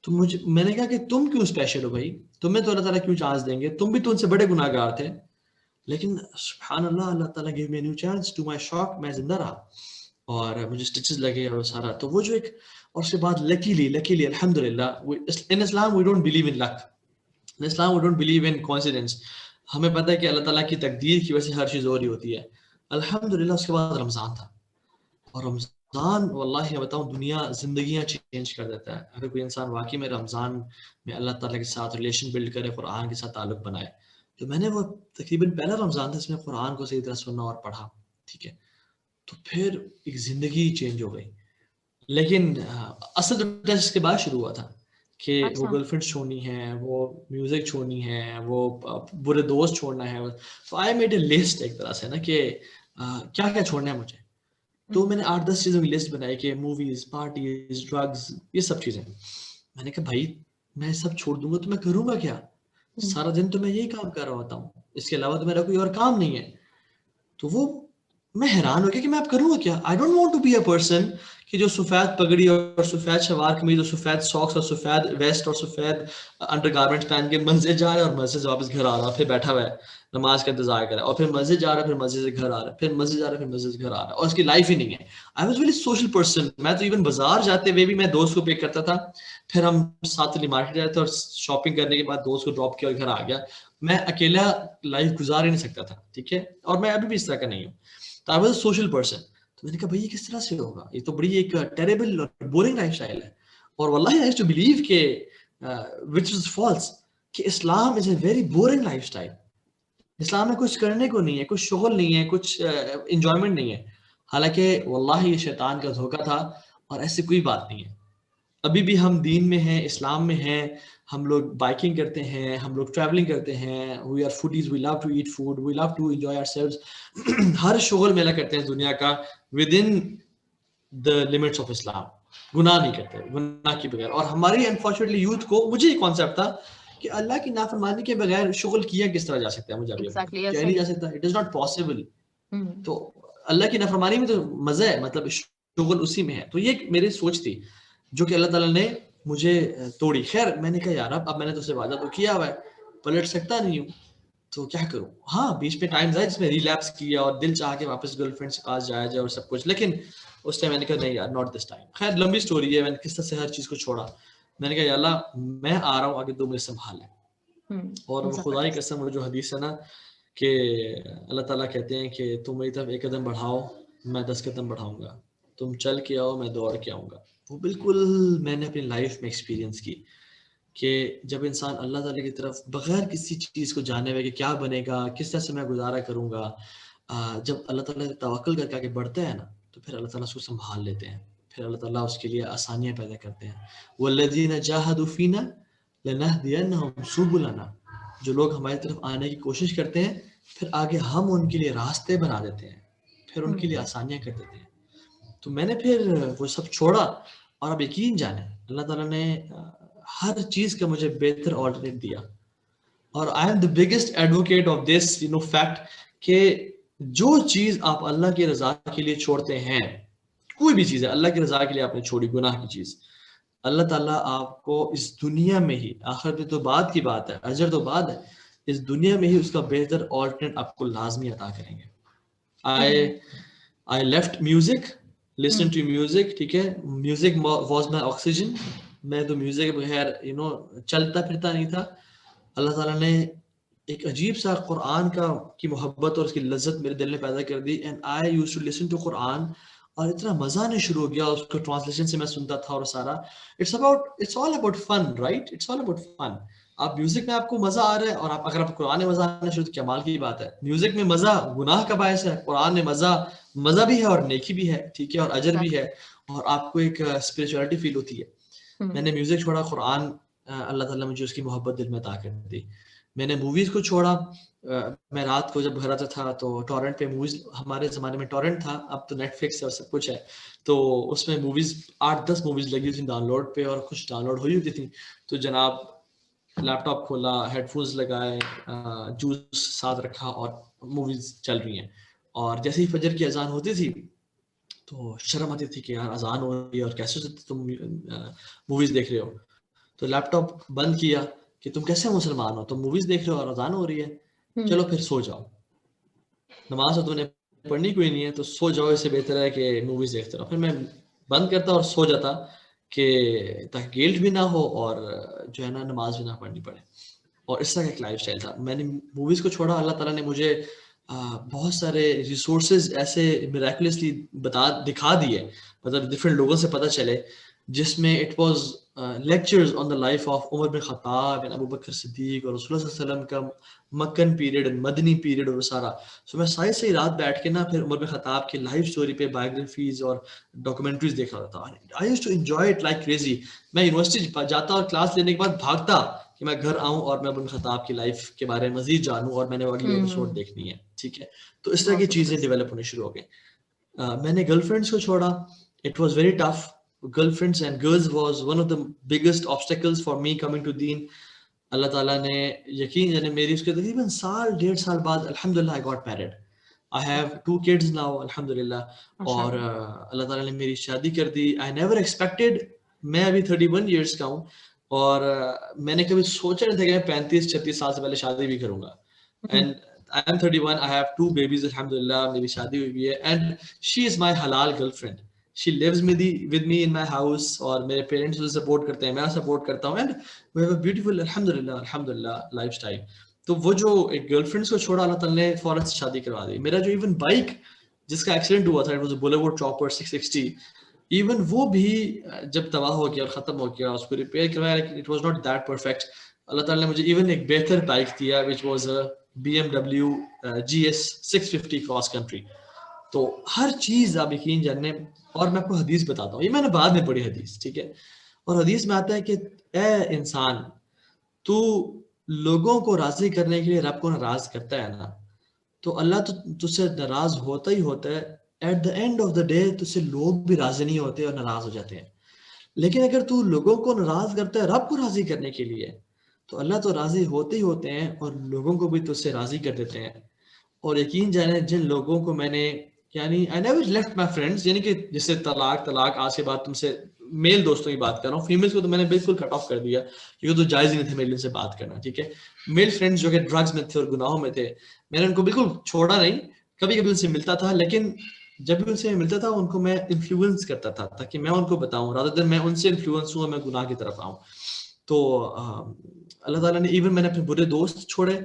تو میں نے کہا کہ تم کیوں اسپیشل ہو بھائی، تمہیں تو اللہ تعالیٰ کیوں چانس دیں گے، تم بھی تو ان سے بڑے گناہ گار تھے. لیکن سبحان اللہ، اللہ تعالیٰ gave me a new chance. to my shock میں زندہ رہا اور مجھے سٹچز لگے اور سارا. تو وہ جو ایک، اور اس کے بعد لکیلی الحمدللہ، in Islam we don't believe in luck. in Islam we don't believe in coincidence. ہمیں پتہ ہے کہ اللہ تعالیٰ کی تقدیر کی وجہ سے ہر چیز ہو رہی ہوتی ہے. الحمدللہ اس کے بعد رمضان تھا، اور رمضان واللہ میں بتاؤں دنیا زندگیاں چینج کر دیتا ہے. اگر کوئی انسان واقعی میں رمضان میں اللہ تعالیٰ کے ساتھ ریلیشن بلڈ کرے، قرآن کے ساتھ تعلق بنائے. تو میں نے وہ تقریباً پہلا رمضان تھا اس میں قرآن کو صحیح طرح سننا اور پڑھا، ٹھیک ہے. تو پھر ایک زندگی چینج ہو گئی. لیکن اصل اس کے بعد شروع ہوا تھا کہ وہ گرل فرینڈ چھوڑنی ہے، وہ میوزک چھوڑنی ہے، وہ برے دوست چھوڑنا ہے. تو آئی میڈ اے لسٹ ایک طرح سے نا کہ کیا کیا چھوڑنا ہے مجھے. تو میں نے 8-10 چیزوں کی لسٹ بنائی کہ موویز، پارٹیز، ڈرگز، یہ سب چیزیں. میں نے کہا بھائی میں سب چھوڑ دوں گا تو میں کروں گا کیا؟ سارا دن تو میں یہی کام کر رہا ہوتا ہوں، اس کے علاوہ تو میرا کوئی اور کام نہیں ہے. تو وہ میں حیران ہو گیا کہ میں اب کروں گا کیا. I don't want to be a person کہ جو سفید پگڑی اور سفید شلوار قمیض اور سفید ساکس اور سفید ویسٹ اور سفید انڈر گارمنٹ پہن کے مسجد جا رہا ہے اور مسجد سے واپس گھر آ رہا ہے، پھر بیٹھا ہوا ہے نماز کا انتظار کر رہا ہے، اور پھر مسجد جا رہا ہے، پھر مسجد سے گھر آ رہا ہے، پھر مسجد جا رہا ہے، پھر مسجد سے گھر آ رہا ہے، اور اس کی لائف ہی نہیں ہے. I was very social person. میں تو ایون بازار جاتے ہوئے بھی میں دوست کو پک کرتا تھا، پھر ہم ساتھ والی مارکیٹ جاتے تھے اور شاپنگ کرنے کے بعد دوست کو ڈراپ کیا اور گھر آ گیا. میں اکیلا لائف گزار ہی نہیں سکتا تھا، ٹھیک ہے. اور میں ابھی بھی اس طرح کا نہیں ہوں. تو I was a social person. تو میں نے کہا بھائی یہ کس طرح سے ہوگا، یہ تو بڑی ایک ٹیریبل اور بورنگ لائف اسٹائل ہے. اور واللہ آئی یوزڈ ٹو بلیو کہ which is false کہ Islam is a very boring life style. اسلام میں کچھ کرنے کو نہیں ہے، کچھ شغل نہیں ہے، کچھ انجوائمنٹ نہیں ہے. حالانکہ واللہ یہ شیطان کا دھوکہ تھا، اور ایسی کوئی بات نہیں ہے. ابھی بھی ہم دین میں ہیں، اسلام میں ہیں، ہم لوگ بائکنگ کرتے ہیں، ہم لوگ ٹریولنگ کرتے ہیں، we are foodies, we love to eat food, we love to enjoy ourselves. ہر شغل میلہ کرتے ہیں دنیا کا within the limits of Islam. گناہ نہیں کرتے، گناہ کے بغیر. اور ہماری انفارچونیٹلی یوتھ کو، مجھے یہ کانسیپٹ تھا کہ اللہ کی نافرمانی کے بغیر شغل کیا کس طرح جا سکتا ہے. مجھے ابھی کیا نہیں جا سکتا، اٹ از ناٹ پاسبل. تو اللہ کی نافرمانی میں تو مزہ ہے، مطلب شغل اسی میں ہے. تو یہ میری سوچ تھی جو کہ اللہ تعالیٰ نے مجھے توڑی. خیر میں نے کہا یار اب میں نے تو سے وعدہ تو کیا ہوا ہے، پلٹ سکتا نہیں ہوں. تو کیا کروں. ہاں بیچ میں ٹائمز آئے جس میں ریلیپس کیا اور دل چاہ کے واپس گرل فرینڈ کے پاس جایا جائے اور سب کچھ, لیکن اس ٹائم میں نے کہا نہیں یار ناٹ دس ٹائم. خیر لمبی اسٹوری ہے, میں نے کس طرح سے ہر چیز کو چھوڑا. میں نے کہا یا اللہ میں آ رہا ہوں آگے, تو مجھے سنبھال ہے. اور وہ خدا کی قسم, وہ جو حدیث ہے نا کہ اللہ تعالیٰ کہتے ہیں کہ تم میری طرف ایک قدم بڑھاؤ میں 10 قدم بڑھاؤں گا, تم چل کے آؤ میں دوڑ کے آؤں گا. وہ بالکل میں نے اپنی لائف میں ایکسپیرینس کی کہ جب انسان اللہ تعالیٰ کی طرف بغیر کسی چیز کو جانے ہوئے کہ کیا بنے گا, کس طرح سے میں گزارا کروں گا, جب اللہ تعالیٰ توکل کر کے آگے بڑھتا ہے نا تو پھر اللہ تعالیٰ اس کو سنبھال لیتے ہیں. پھر اللہ تعالیٰ اس کے لیے آسانیاں پیدا کرتے ہیں. وَالَّذِينَ جَاهَدُوا فِينَا لَنَهْدِيَنَّهُمْ سُبُلَنَا, جو لوگ ہماری طرف آنے کی کوشش کرتے ہیں پھر آگے ہم ان کے لیے راستے بنا دیتے ہیں, پھر ان کے لیے آسانیاں کر دیتے ہیں. تو میں نے پھر وہ سب چھوڑا, اور اب یقین جانے اللہ تعالیٰ نے ہر چیز کا مجھے بہتر آلٹرنیٹ دیا. اور I am the biggest advocate of this fact کہ جو چیز آپ اللہ کی رضا کے لیے چھوڑتے ہیں, کوئی بھی چیز ہے اللہ کی رضا کے لیے آپ نے چھوڑی گناہ کی چیز, اللہ تعالیٰ آپ کو اس دنیا میں ہی, آخرت میں تو بعد کی بات ہے, اجر تو بعد ہے, اس دنیا میں ہی اس کا بہتر آلٹرنیٹ آپ کو لازمی عطا کریں گے. I left music, listen to music, ٹھیک ہے, music was my oxygen. میں تو میوزک کے بغیر چلتا پھرتا نہیں تھا. اللہ تعالیٰ نے ایک عجیب سا قرآن کی محبت اور اس کی لذت میرے دل میں پیدا کر دی, and I used to listen to قرآن, اور اتنا مزہ آنے شروع ہو گیا اس کو ٹرانسلیشن سے میں سنتا تھا. اور سارا it's all about fun, right? It's all about fun. آپ میوزک میں آپ کو مزہ آ رہا ہے, اور اگر آپ قرآن میں مزہ آنا شروع, تو کمال کی بات ہے. میوزک میں مزہ گناہ کا باعث ہے, قرآن میں مزہ بھی ہے اور نیکی بھی ہے, ٹھیک ہے, اور اجر بھی ہے, اور آپ کو ایک اسپرچولیٹی فیل ہوتی ہے. میں نے میوزک چھوڑا, قرآن, اللہ تعالیٰ نے مجھے اس کی محبت دل میں عطا کر دی. میں نے موویز کو چھوڑا. میں رات کو جب گھر آتا تھا تو ٹورنٹ پہ موویز, ہمارے زمانے میں ٹورنٹ تھا, اب تو نیٹ فلکس اور سب کچھ ہے, تو اس میں موویز 8-10 موویز لگی تھیں ڈاؤن لوڈ پہ, اور کچھ ڈاؤن لوڈ ہوئی ہوتی تھیں. تو جناب لیپ ٹاپ کھولا, ہیڈ فونز لگائے, جوس ساتھ رکھا, اور موویز چل رہی ہیں. اور جیسے ہی فجر کی اذان ہوتی تھی تو شرم آتی تھی کہ یار اذان ہو رہی ہے اور کیسے تم موویز دیکھ رہے ہو. تو لیپ ٹاپ بند کیا کہ تم کیسے مسلمان ہو, تم موویز دیکھ رہے ہو اور اذان ہو رہی ہے, چلو پھر سو جاؤ, نماز تو تم نے پڑھنی کوئی نہیں ہے, تو سو جاؤ, اس سے بہتر ہے کہ موویز دیکھتے رہو. پھر میں بند کرتا اور سو جاتا کہ تاکہ گلٹ بھی نہ ہو اور جو ہے نا نماز بھی نہ پڑھنی پڑے. اور اس طرح کا ایک لائف اسٹائل تھا. میں نے موویز کو چھوڑا, اللہ تعالیٰ نے مجھے بہت سارے ریسورسز ایسے میریکولسلی دکھا دیے, مطلب ڈفرینٹ لوگوں سے پتہ چلے, جس میں it was lectures on the life of Umar bin Khattab and ابو بکر صدیق اور رسول اللہ صلی اللہ علیہ وسلم کا مکن پیریڈ, مدنی پیریڈ, اور سارا. سو میں ساری رات بیٹھ کے نا پھر عمر بن خطاب کی لائف اسٹوری پہ بایوگرافیز اور ڈاکومنٹریز دیکھ رہا تھا. I used to enjoy it like crazy. میں یونیورسٹی جاتا اور کلاس لینے کے بعد بھاگتا کہ میں گھر آؤں اور میں ابن خطاب کی لائف کے بارے میں مزید جانوں, اور میں نے اگلی ایپیسوڈ دیکھنی ہے, ٹھیک ہے. تو اس طرح کی چیزیں ڈیولپ ہونے شروع ہو گئی. میں نے گرل فرینڈس کو چھوڑا. It was very tough. Girl friends and girls was one of the biggest obstacles for me coming to دین. اللہ تعالیٰ نے یقین جانے میری اس کے تقریباً 1.5 سال بعد الحمدللہ I got married. I have 2 kids now الحمدللہ. اور اللہ تعالیٰ نے میری شادی کر دی. I never expected. میں ابھی 31 years کا ہوں, اور میں نے کبھی سوچا نہیں تھا کہ میں 35-36 سال سے پہلے شادی بھی کروں گا. And I am 31. I have 2 babies الحمدللہ. میری شادی ہوئی ہے, and she is my halal girlfriend. She lives with me in my house, اور میرے پیرنٹس اسے سپورٹ کرتے ہیں, میں سپورٹ کرتا ہوں, and we have a beautiful الحمدللہ لائف اسٹائل. تو وہ جو ایک گرل فرینڈس کو چھوڑا, اللہ تعالیٰ نے فوراً شادی کروا دی. میرا جو ایون بائک جس کا ایکسیڈنٹ ہوا تھا, it was a Bollywood Chopper 660, even وہ بھی جب تباہ ہو گیا اور ختم ہو گیا, اس کو ریپیئر کروایا, it was not that perfect. اللہ تعالیٰ نے مجھے ایون ایک بہتر بائک دیا, which was a BMW GS 650 Cross Country. تو ہر چیز آپ یقین جاننے. اور میں آپ کو حدیث بتاتا ہوں, یہ میں نے بعد میں پڑھی حدیث, ٹھیک ہے. اور حدیث میں آتا ہے کہ اے انسان, تو لوگوں کو راضی کرنے کے لیے رب کو ناراض کرتا ہے نا, تو اللہ تو تجھ سے ناراض ہوتا ہی ہوتا ہے. At the end of the day تجھ سے لوگ بھی راضی نہیں ہوتے اور ناراض ہو جاتے ہیں. لیکن اگر تو لوگوں کو ناراض کرتا ہے رب کو راضی کرنے کے لیے, تو اللہ تو راضی ہوتے ہی ہوتے ہیں اور لوگوں کو بھی تجھ سے راضی کر دیتے ہیں. اور یقین جانے جن لوگوں کو میں نے یعنی I never left my friends, یعنی کہ جیسے طلاق آج کے بعد تم سے میل دوستوں کی بات کر رہا ہوں, فیمیلز کو تو میں نے بالکل کٹ آف کر دیا کیونکہ تو جائز ہی نہیں تھے میل سے بات کرنا, ٹھیک ہے. میل فرینڈز جو کہ ڈرگز میں تھے اور گناہوں میں تھے, میں نے ان کو بالکل چھوڑا نہیں, کبھی کبھی ان سے ملتا تھا, لیکن جب بھی ان سے ملتا تھا ان کو میں انفلوئنس کرتا تھا تاکہ میں ان کو بتاؤں, رادر دین میں ان سے انفلوئنس ہوں میں گناہ کی طرف آؤں. تو اللہ تعالیٰ نے ایون میں نے اپنے برے دوست چھوڑے,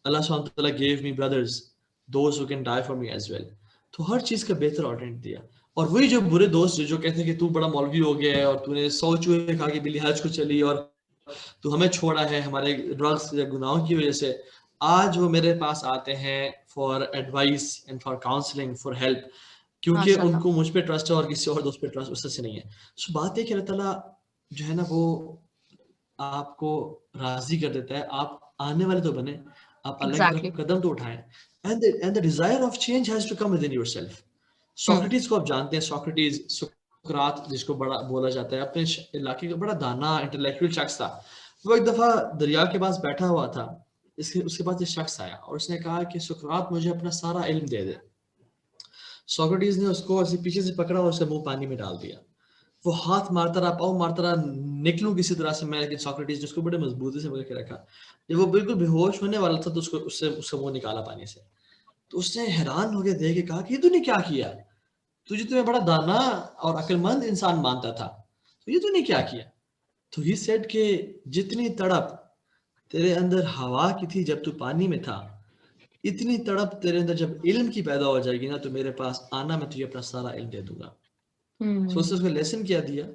اللہ سبحانہ وتعالیٰ gave me brothers those who can die for me as well. تو ہر چیز کا بہتر آلٹرنیٹ دیا. اور وہی جو برے دوست جو کہتے ہیں کہ تو بڑا مولوی ہو گیا ہے اور تو نے 100 چوہے کھا کے بلی حج کو چلی اور تو ہمیں چھوڑا ہے ہمارے ڈرگس یا گناہوں کی وجہ سے, آج وہ میرے پاس آتے ہیں for advice and for counselling for help, کیونکہ ان کو مجھ پہ ٹرسٹ ہے اور کسی اور دوست پہ ٹرسٹ اس سے نہیں ہے. سو بات ہے کہ اللہ تعالیٰ جو ہے نا وہ آپ کو راضی کر دیتا ہے, آپ آنے والے تو بنے, آپ اللہ کی طرف قدم تو اٹھائیں. And the desire of change has to come within yourself. Socrates کو آپ جانتے ہیں, سوکریٹیز سقراط جس کو بڑا بولا جاتا ہے, اپنے علاقے کا بڑا دانا انٹلیکچوئل شخص تھا. وہ ایک دفعہ دریا کے پاس بیٹھا ہوا تھا, اس کے پاس ایک شخص آیا اور اس نے کہا کہ سقراط مجھے اپنا سارا علم دے دے. سوکریٹیز نے اس کو ایسے پیچھے سے پکڑا اور اس کا منہ پانی میں ڈال دیا. وہ ہاتھ مارتا رہا, پاؤں مارتا رہا, نکلوں کسی طرح سے میں, لیکن سوکریٹیز نے اس کو بڑے مضبوطی سے پکڑ کے رکھا. جب وہ بالکل بے ہوش ہونے والا تھا تو اس سے منہ نکالا پانی سے. تو اس نے حیران ہو کے دیکھ کے کہا کہ یہ تو نے کیا کیا, تجھے تمہیں بڑا دانا اور عقل مند انسان مانتا تھا, تو یہ تو نے کیا کیا. تو ہی سیڈ کہ جتنی تڑپ تیرے اندر ہوا کی تھی جب تو پانی میں تھا, اتنی تڑپ تیرے اندر جب علم کی پیدا ہو جائے گی نا تو میرے پاس آنا, میں تجھے اپنا سارا علم دے دوں گا. سو اس نے لیسن کیا دیا,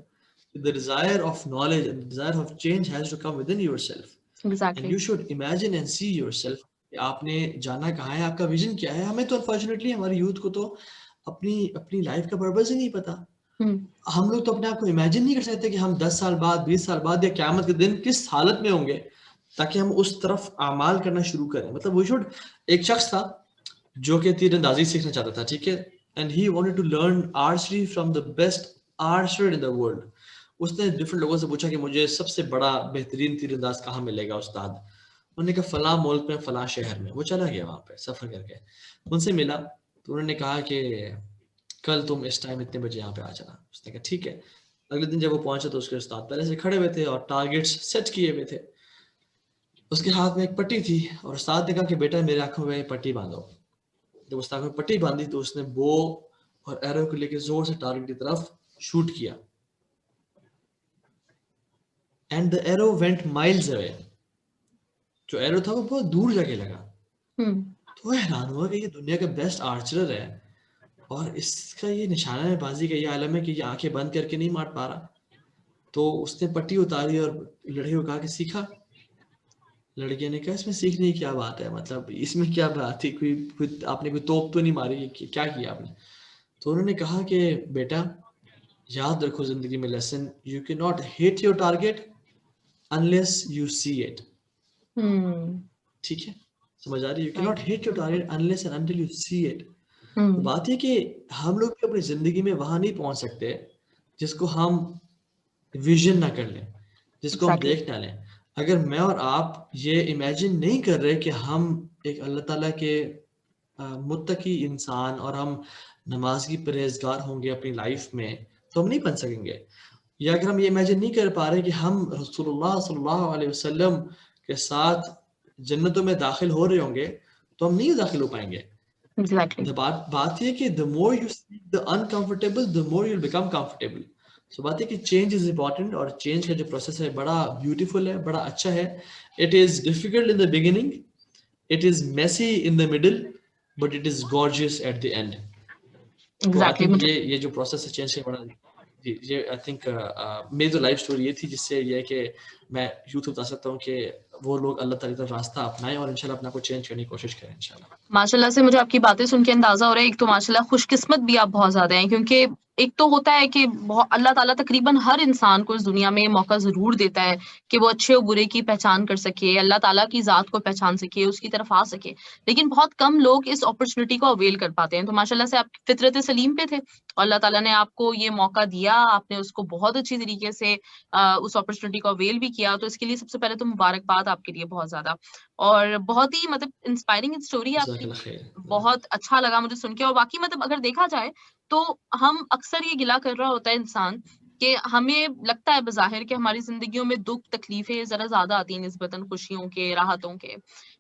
the desire of knowledge and the desire of change has to come within yourself. And you should imagine and see yourself کہ آپ نے جانا کہاں ہے, آپ کا ویژن کیا ہے. ہمیں تو انفارچونیٹلی ہماری یوتھ کو تو اپنی لائف کا پرپز ہی نہیں پتا. ہم لوگ تو اپنے آپ کو امیجن نہیں کر سکتے کہ ہم 10 سال بعد 20 سال بعد یا قیامت کے دن کس حالت میں ہوں گے تاکہ ہم اس طرف اعمال کرنا شروع کریں. مطلب وہ ایک شخص تھا جو کہ تیر اندازی سیکھنا چاہتا تھا, ٹھیک ہے, and he wanted to learn archery from the best archer in the world. اس نے ڈفرنٹ لوگوں سے پوچھا کہ مجھے سب سے بڑا بہترین تیر انداز کہاں ملے گا استاد. انہوں نے کہا فلاں ملک میں فلاں شہر میں. وہ چلا گیا وہاں پہ سفر کر کے, ان سے ملا تو انہوں نے کہا کہ کل تم اس ٹائم اتنے بجے یہاں پہ آ جانا. اس نے کہا ٹھیک ہے. اگلے دن جب وہ پہنچا تو اس کے استاد پہلے سے کھڑے ہوئے تھے اور ٹارگیٹس سیٹ کیے ہوئے تھے. اس کے ہاتھ میں ایک پٹی تھی اور استاد نے کہا کہ بیٹا میرے آنکھوں میں پٹی باندھو. جب استاد نے پٹی باندھی تو اس نے بو اور ایرو کو لے کے زور سے ٹارگیٹ کی طرف شوٹ کیا. And the arrow went miles away. جو ایرو تھا وہ بہت دور جا کے لگا. تو وہ حیران ہوا کہ یہ دنیا کا بیسٹ آرچر ہے اور اس کا یہ نشانہ بازی کا یہ عالم ہے کہ یہ آنکھیں بند کر کے نہیں مار پا رہا. تو اس نے پٹی اتاری اور لڑکے کو کہا کہ سیکھا. لڑکے نے کہا اس میں سیکھنے کی کیا بات ہے, مطلب اس میں کیا بات تھی, آپ نے کوئی توپ تو نہیں ماری, کیا کیا آپ نے. تو انہوں نے کہا کہ بیٹا یاد رکھو زندگی میں لیسن, یو کی not hit your target unless you see it. ٹھیک ہے, سمجھ آ رہی ہے. You cannot hit your target unless and until you see it. تو بات یہ کہ ہم لوگ بھی اپنی زندگی میں وہاں نہیں پہنچ سکتے جس کو ہم ویژن نہ کر لیں, جس کو ہم دیکھ نہ لیں. اگر میں اور آپ یہ امیجن نہیں کر رہے کہ ہم ایک اللہ تعالیٰ کے متقی انسان اور ہم نمازی پرہیزگار ہوں گے اپنی لائف میں, تو ہم نہیں بن سکیں گے. یا اگر ہم یہ امیجن نہیں کر پا رہے کہ ہم رسول اللہ صلی اللہ علیہ وسلم کے ساتھ جنتوں میں داخل ہو رہے ہوں گے تو ہم نہیں داخل ہو پائیں گے. بات یہ کہ the more you seek the uncomfortable, the more you'll become comfortable. So بات یہ کہ change is important, اور change کا جو پروسیس ہے بڑا بیوٹیفل ہے, بڑا اچھا ہے. It is difficult in the beginning, it is messy in the middle, but it is gorgeous at the end. تو I think یہ جو پروسیس ہے چینج کا بڑا یہ آئی تھنک میری تو لائف اسٹوری یہ تھی جس سے یہ ہے کہ میں یوتھ کو بتا سکتا ہوں کہ وہ لوگ اللہ تعالیٰ کا راستہ اپنائیں اور انشاءاللہ اپنا کو چینج کرنے کی کوشش کریں انشاءاللہ. ماشاء اللہ سے مجھے آپ کی باتیں سن کے اندازہ ہو رہا ہے ایک تو ماشاء اللہ خوش قسمت بھی آپ بہت زیادہ ہیں, کیونکہ ایک تو ہوتا ہے کہ اللہ تعالیٰ تقریباً ہر انسان کو اس دنیا میں موقع ضرور دیتا ہے کہ وہ اچھے اور برے کی پہچان کر سکے, اللہ تعالیٰ کی ذات کو پہچان سکے, اس کی طرف آ سکے, لیکن بہت کم لوگ اس اپرچونٹی کو اویل کر پاتے ہیں. تو ماشاء اللہ سے آپ فطرت سلیم پہ تھے اور اللہ تعالیٰ نے آپ کو یہ موقع دیا, آپ نے اس کو بہت اچھی طریقے سے اس اپرچونٹی کو اویل بھی کیا, تو اس کے لیے سب سے پہلے تو مبارکباد آپ کے لیے بہت زیادہ, اور بہت ہی مطلب انسپائرنگ اسٹوری ہے آپ جزاک کی, اللہ خیر. بہت اچھا لگا مجھے سن کے. اور باقی مطلب اگر دیکھا جائے تو ہم اکثر یہ گلا کر رہا ہوتا ہے انسان کہ ہمیں لگتا ہے بظاہر کہ ہماری زندگیوں میں دکھ تکلیفیں ذرا زیادہ آتی ہیں نسبتاً خوشیوں کے, راحتوں کے,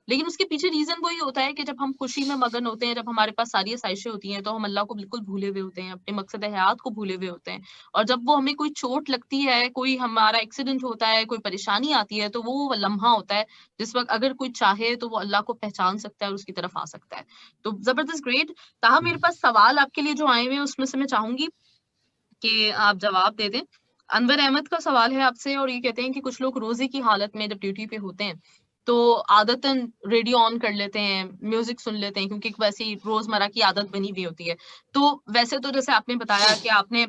لیکن اس کے پیچھے ریزن وہی ہوتا ہے کہ جب ہم خوشی میں مگن ہوتے ہیں, جب ہمارے پاس ساری آسائشیں ہوتی ہیں, تو ہم اللہ کو بالکل بھولے ہوئے ہوتے ہیں, اپنے مقصد حیات کو بھولے ہوئے ہوتے ہیں. اور جب وہ ہمیں کوئی چوٹ لگتی ہے, کوئی ہمارا ایکسیڈنٹ ہوتا ہے, کوئی پریشانی آتی ہے, تو وہ لمحہ ہوتا ہے جس وقت اگر کوئی چاہے تو وہ اللہ کو پہچان سکتا ہے اور اس کی طرف آ سکتا ہے. تو زبردست, گریٹ. تاہم میرے پاس سوال آپ کے لیے جو آئے ہوئے ہیں اس میں سے میں چاہوں گی کہ آپ جواب دے دیں. انور احمد کا سوال ہے آپ سے, اور یہ کہتے ہیں کہ کچھ لوگ روزے کی حالت میں جب ڈیوٹی پہ ہوتے ہیں تو عادتاً ریڈیو آن کر لیتے ہیں, میوزک سن لیتے ہیں, کیونکہ ایک ویسی روزمرہ کی عادت بنی ہوئی ہوتی ہے. تو ویسے تو جیسے آپ نے بتایا کہ آپ نے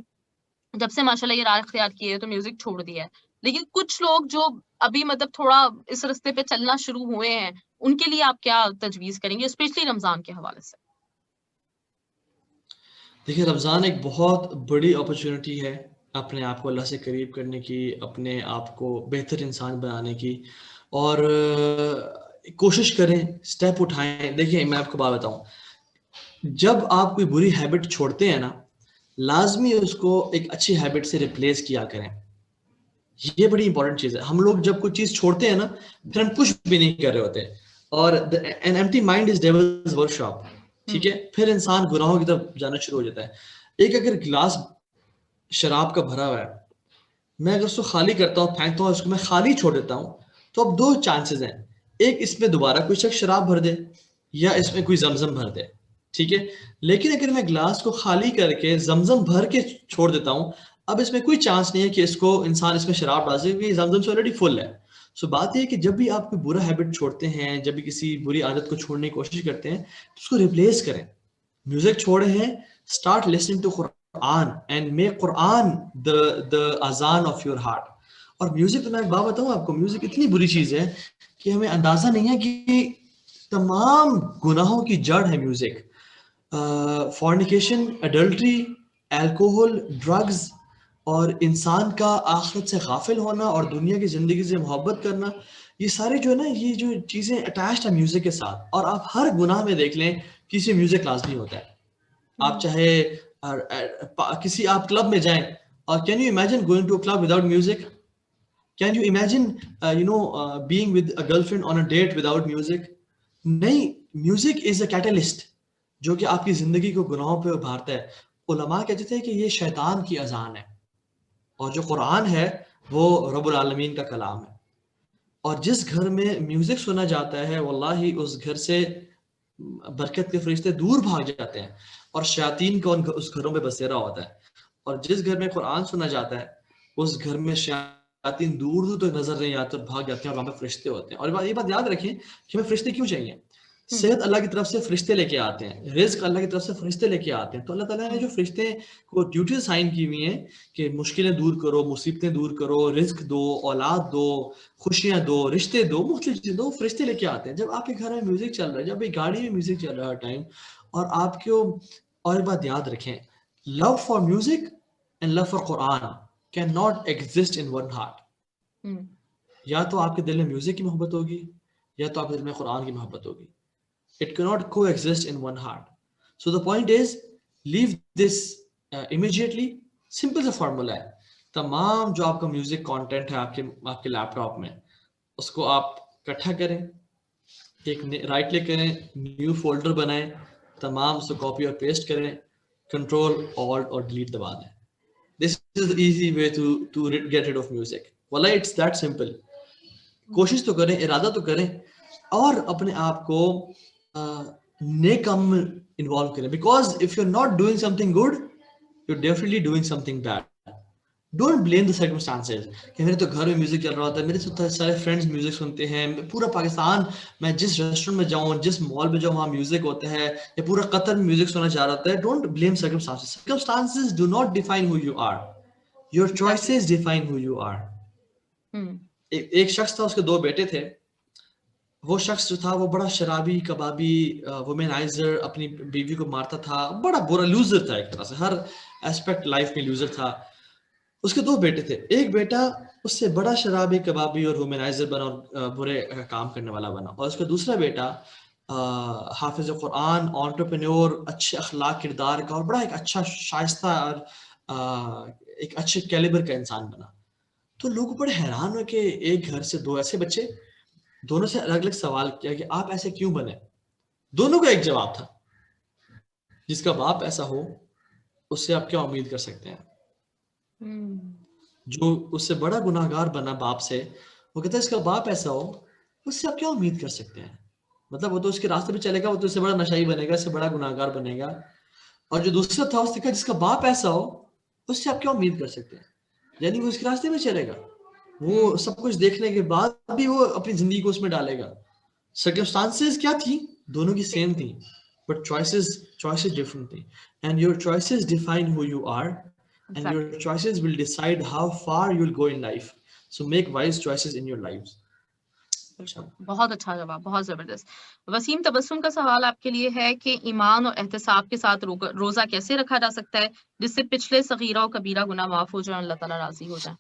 جب سے ماشاءاللہ یہ راہ اختیار کی ہے تو میوزک چھوڑ دیا ہے, لیکن کچھ لوگ جو ابھی مطلب تھوڑا اس رستے پہ چلنا شروع ہوئے ہیں, ان کے لیے آپ کیا تجویز کریں گے, اسپیشلی رمضان کے حوالے سے؟ دیکھیے رمضان ایک بہت بڑی اپرچونٹی ہے اپنے آپ کو اللہ سے قریب کرنے کی, اپنے آپ کو بہتر انسان بنانے کی, اور کوشش کریں, سٹیپ اٹھائیں. دیکھیے میں آپ کو بات بتاؤں, جب آپ کوئی بری ہیبٹ چھوڑتے ہیں نا, لازمی اس کو ایک اچھی ہیبٹ سے ریپلیس کیا کریں. یہ بڑی امپورٹنٹ چیز ہے. ہم لوگ جب کوئی چیز چھوڑتے ہیں نا, پھر ہم کچھ بھی نہیں کر رہے ہوتے, اور an empty mind is devil's workshop. ٹھیک ہے, پھر انسان گناہوں کی طرف جانا شروع ہو جاتا ہے. ایک اگر گلاس شراب کا بھرا ہوا ہے, میں اگر اس کو خالی کرتا ہوں, پھینکتا ہوں, اس کو میں خالی چھوڑ دیتا ہوں, تو اب دو چانسز ہیں, ایک اس میں دوبارہ کوئی شخص شراب بھر دے, یا اس میں کوئی زمزم بھر دے. ٹھیک ہے, لیکن اگر میں گلاس کو خالی کر کے زمزم بھر کے چھوڑ دیتا ہوں, اب اس میں کوئی چانس نہیں ہے کہ اس کو انسان اس میں شراب ڈال سکے, کیونکہ زمزم سے آلریڈی فل ہے. سو بات یہ ہے کہ جب بھی آپ کوئی برا ہیبٹ چھوڑتے ہیں, جب بھی کسی بری عادت کو چھوڑنے کی کوشش کرتے ہیں, تو اس کو ریپلیس کریں. میوزک چھوڑے ہیں, start listening to Quran and make Quran the اذان آف یور ہارٹ. اور میوزک, تو میں ایک بات بتاؤں آپ کو, میوزک اتنی بری چیز ہے کہ ہمیں اندازہ نہیں ہے کہ تمام گناہوں کی جڑ ہے میوزک. فورنیکیشن, ایڈلٹری, الکوہل, ڈرگز, اور انسان کا آخرت سے غافل ہونا اور دنیا کی زندگی سے محبت کرنا, یہ سارے جو ہے نا, یہ جو چیزیں اٹیچڈ ہیں میوزک کے ساتھ. اور آپ ہر گناہ میں دیکھ لیں کسی میوزک لازمی ہوتا ہے. آپ چاہے کسی آپ کلب میں جائیں, اور can you imagine going to a club without music? Can you imagine being with a girlfriend on a date without music? نہیں. میوزک از اے کیٹلسٹ جو کہ آپ کی زندگی کو گناہوں پہ ابھارتا ہے. علماء کہتے ہیں کہ یہ شیطان کی اذان ہے, اور جو قرآن ہے وہ رب العالمین کا کلام ہے. اور جس گھر میں میوزک سنا جاتا ہے, واللہ اس گھر سے برکت کے فرشتے دور بھاگ جاتے ہیں, اور شیاطین کا اس گھروں میں بسیرا ہوتا ہے. اور جس گھر میں قرآن سنا جاتا ہے, اس گھر میں شیاطین دور دور تک نظر نہیں آتے اور بھاگ جاتے ہیں, اور وہاں پہ فرشتے ہوتے ہیں. اور یہ بات یاد رکھیں کہ ہمیں فرشتے کیوں چاہیے. صحت اللہ کی طرف سے فرشتے لے کے آتے ہیں, رزق اللہ کی طرف سے فرشتے لے کے آتے ہیں. تو اللہ تعالیٰ نے جو فرشتے کو ڈیوٹیز سائن کی ہوئی ہیں کہ مشکلیں دور کرو, مصیبتیں دور کرو, رزق دو, اولاد دو, خوشیاں دو, رشتے دو, مختلف چیزیں دو, فرشتے لے کے آتے ہیں. جب آپ کے گھر میں میوزک چل رہا ہے, جب ایک گاڑی میں میوزک چل رہا ہے ٹائم, اور آپ کو, اور ایک بات یاد رکھیں, love for music and love for Quran can not exist in one heart. یا تو آپ کے دل میں میوزک کی محبت ہوگی, یا تو آپ کے دل میں قرآن کی محبت ہوگی. It cannot coexist in one heart. So the point is, leave this immediately. Simple سا فارمولا ہے. تمام جو آپ کا میوزک کانٹینٹ ہے آپ کے لیپ ٹاپ میں, اس کو آپ اکٹھا کریں, ایک رائٹ کلک کریں, نیو فولڈر بنائیں, تمام اس کو کاپی اور پیسٹ کریں, کنٹرول آلٹ اور ڈیلیٹ دبا دیں. This is the easy way to get rid of music. Wallah, it's that simple. کوشش تو کریں, ارادہ تو کریں, اور اپنے آپ کو نیک کام میں انوالو کریں. Because if you are not doing something good, you are definitely doing something bad. Don't blame the circumstances کہ میرے تو گھر میں میوزک چل رہا ہوتا ہے, میرے تو سارے فرینڈس میوزک سنتے ہیں, پورا پاکستان, میں جس ریسٹورینٹ میں جاؤں, جس مال میں جاؤں, وہاں میوزک ہوتا ہے, یا پورا قطر میں میوزک سنا جا رہا ہوتا ہے. Don't blame circumstances. Circumstances do not define who you are, your choices define who you are. ایک شخص تھا, اس کے 2 بیٹے تھے. وہ شخص جو تھا وہ بڑا شرابی, کبابی, وومنائزر, اپنی بیوی کو مارتا تھا, بڑا برا لوزر تھا, ایک طرح سے ہر ایسپیکٹ لائف میں لوزر تھا. اس کے 2 بیٹے تھے. ایک بیٹا اس سے بڑا شرابی کبابی اور وومنائزر بنا اور برے کام کرنے والا بنا, اور اس کا دوسرا بیٹا حافظ قرآن, انٹرپرینور, اچھے اخلاق کردار کا اور بڑا ایک اچھا شائستہ اور ایک اچھے کیلیبر کا انسان بنا. تو لوگ بڑے حیران ہوئے کہ ایک گھر سے 2 ایسے بچے, دونوں سے الگ الگ سوال کیا کہ آپ ایسے کیوں بنے. دونوں کا ایک جواب تھا, جس کا باپ ایسا ہو اس سے آپ کیا امید کر سکتے ہیں. جو اس سے بڑا گناہگار بنا باپ سے, وہ کہتا ہے اس کا باپ ایسا ہو اس سے آپ کیا امید کر سکتے ہیں. مطلب وہ تو اس کے راستے پہ چلے گا, وہ تو اس سے بڑا نشائی بنے گا, اس سے بڑا گناہگار بنے گا. اور جو دوسرا تھا اس نے کہا جس کا باپ ایسا ہو اس سے آپ کیا امید کر سکتے ہیں. یعنی وہ اس کے راستے میں چلے گا, وہ سب کچھ دیکھنے کے بعد بھی وہ اپنی زندگی کو اس میں ڈالے گا. سرکمسٹانسز کیا تھی, دونوں کی سیم تھی, but choices different تھی. And your choices define who you are, and your choices will decide how far you'll go in life. So make wise choices in your lives. بہت اچھا جواب, بہت زبردست. وسیم, تبسم کا سوال آپ کے لیے ہے کہ ایمان اور احتساب کے ساتھ روزہ کیسے رکھا جا سکتا ہے جس سے پچھلے صغیرہ و کبیرہ گناہ معاف ہو جائیں اور اللہ تعالیٰ راضی ہو جائیں.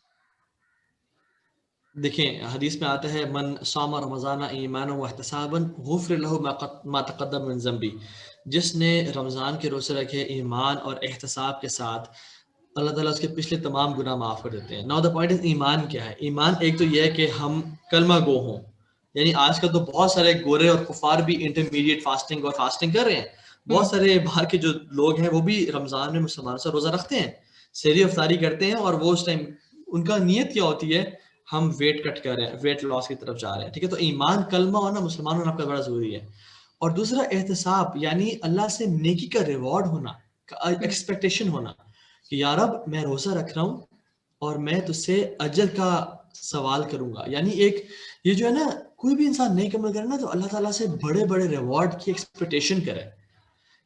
دیکھیں حدیث میں آتا ہے من صام رمضان ایمانا واحتسابا غفر له ما تقدم من ذنبی. جس نے رمضان کے روزے رکھے ایمان اور احتساب کے ساتھ, اللہ تعالیٰ اس کے پچھلے تمام گناہ معاف کر دیتے ہیں. ناؤ دا پوائنٹ از ایمان کیا ہے. ایمان ایک تو یہ ہے کہ ہم کلمہ گو ہوں, یعنی آج کل تو بہت سارے گورے اور کفار بھی انٹرمیڈیٹ فاسٹنگ کر رہے ہیں. بہت سارے باہر کے جو لوگ ہیں وہ بھی رمضان میں مسلمانوں سے روزہ رکھتے ہیں, سحری افطاری کرتے ہیں, اور وہ اس ٹائم ان کا نیت کیا ہوتی ہے, ہم ویٹ کٹ کر رہے ہیں, ویٹ لاس کی طرف جا رہے ہیں. ٹھیک ہے, تو ایمان کلمہ ہونا مسلمان ہونا آپ کا بڑا ضروری ہے. اور دوسرا احتساب, یعنی اللہ سے نیکی کا ریوارڈ ہونا, ایکسپیکٹیشن ہونا کہ یا رب میں روزہ رکھ رہا ہوں اور میں تجھ سے اجر کا سوال کروں گا. یعنی ایک یہ جو ہے نا, کوئی بھی انسان نیک عمل کرے نا تو اللہ تعالیٰ سے بڑے بڑے ریوارڈ کی ایکسپیکٹیشن کرے